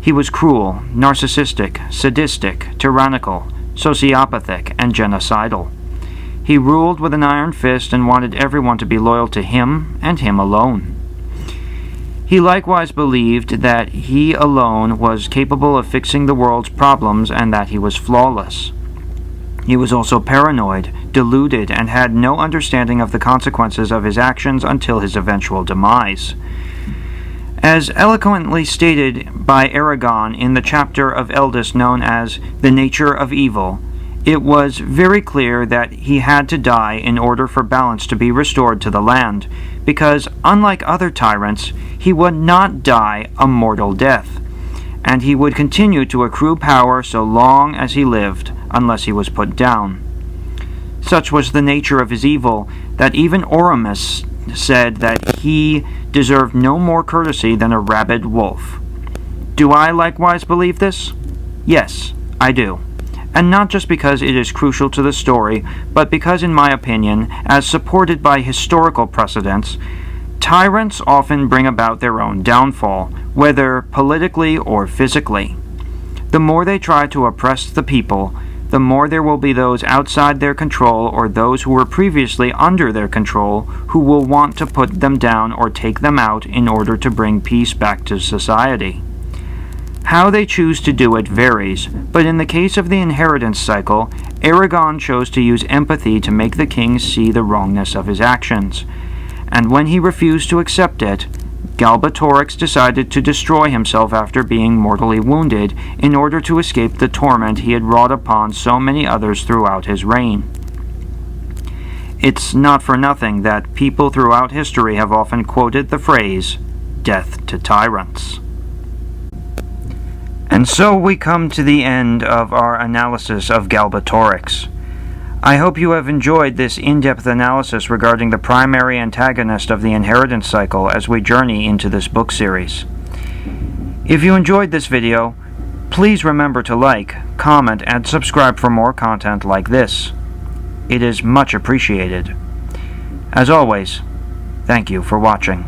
He was cruel, narcissistic, sadistic, tyrannical, sociopathic, and genocidal. He ruled with an iron fist and wanted everyone to be loyal to him and him alone. He likewise believed that he alone was capable of fixing the world's problems and that he was flawless. He was also paranoid, deluded, and had no understanding of the consequences of his actions until his eventual demise. As eloquently stated by Aragon in the chapter of Eldest known as The Nature of Evil, it was very clear that he had to die in order for balance to be restored to the land, because, unlike other tyrants, he would not die a mortal death, and he would continue to accrue power so long as he lived, unless he was put down. Such was the nature of his evil that even Oramus said that he deserved no more courtesy than a rabid wolf. Do I likewise believe this? Yes, I do. and not just because it is crucial to the story, but because, in my opinion, as supported by historical precedents, tyrants often bring about their own downfall, whether politically or physically. The more they try to oppress the people, the more there will be those outside their control or those who were previously under their control who will want to put them down or take them out in order to bring peace back to society. How they choose to do it varies, but in the case of the inheritance cycle, Aragon chose to use empathy to make the king see the wrongness of his actions. And when he refused to accept it, Galbatorix decided to destroy himself after being mortally wounded in order to escape the torment he had wrought upon so many others throughout his reign. It's not for nothing that people throughout history have often quoted the phrase, "Death to tyrants." And so we come to the end of our analysis of Galbatorix. I hope you have enjoyed this in-depth analysis regarding the primary antagonist of the inheritance cycle as we journey into this book series. If you enjoyed this video, please remember to like, comment, and subscribe for more content like this. It is much appreciated. As always, thank you for watching.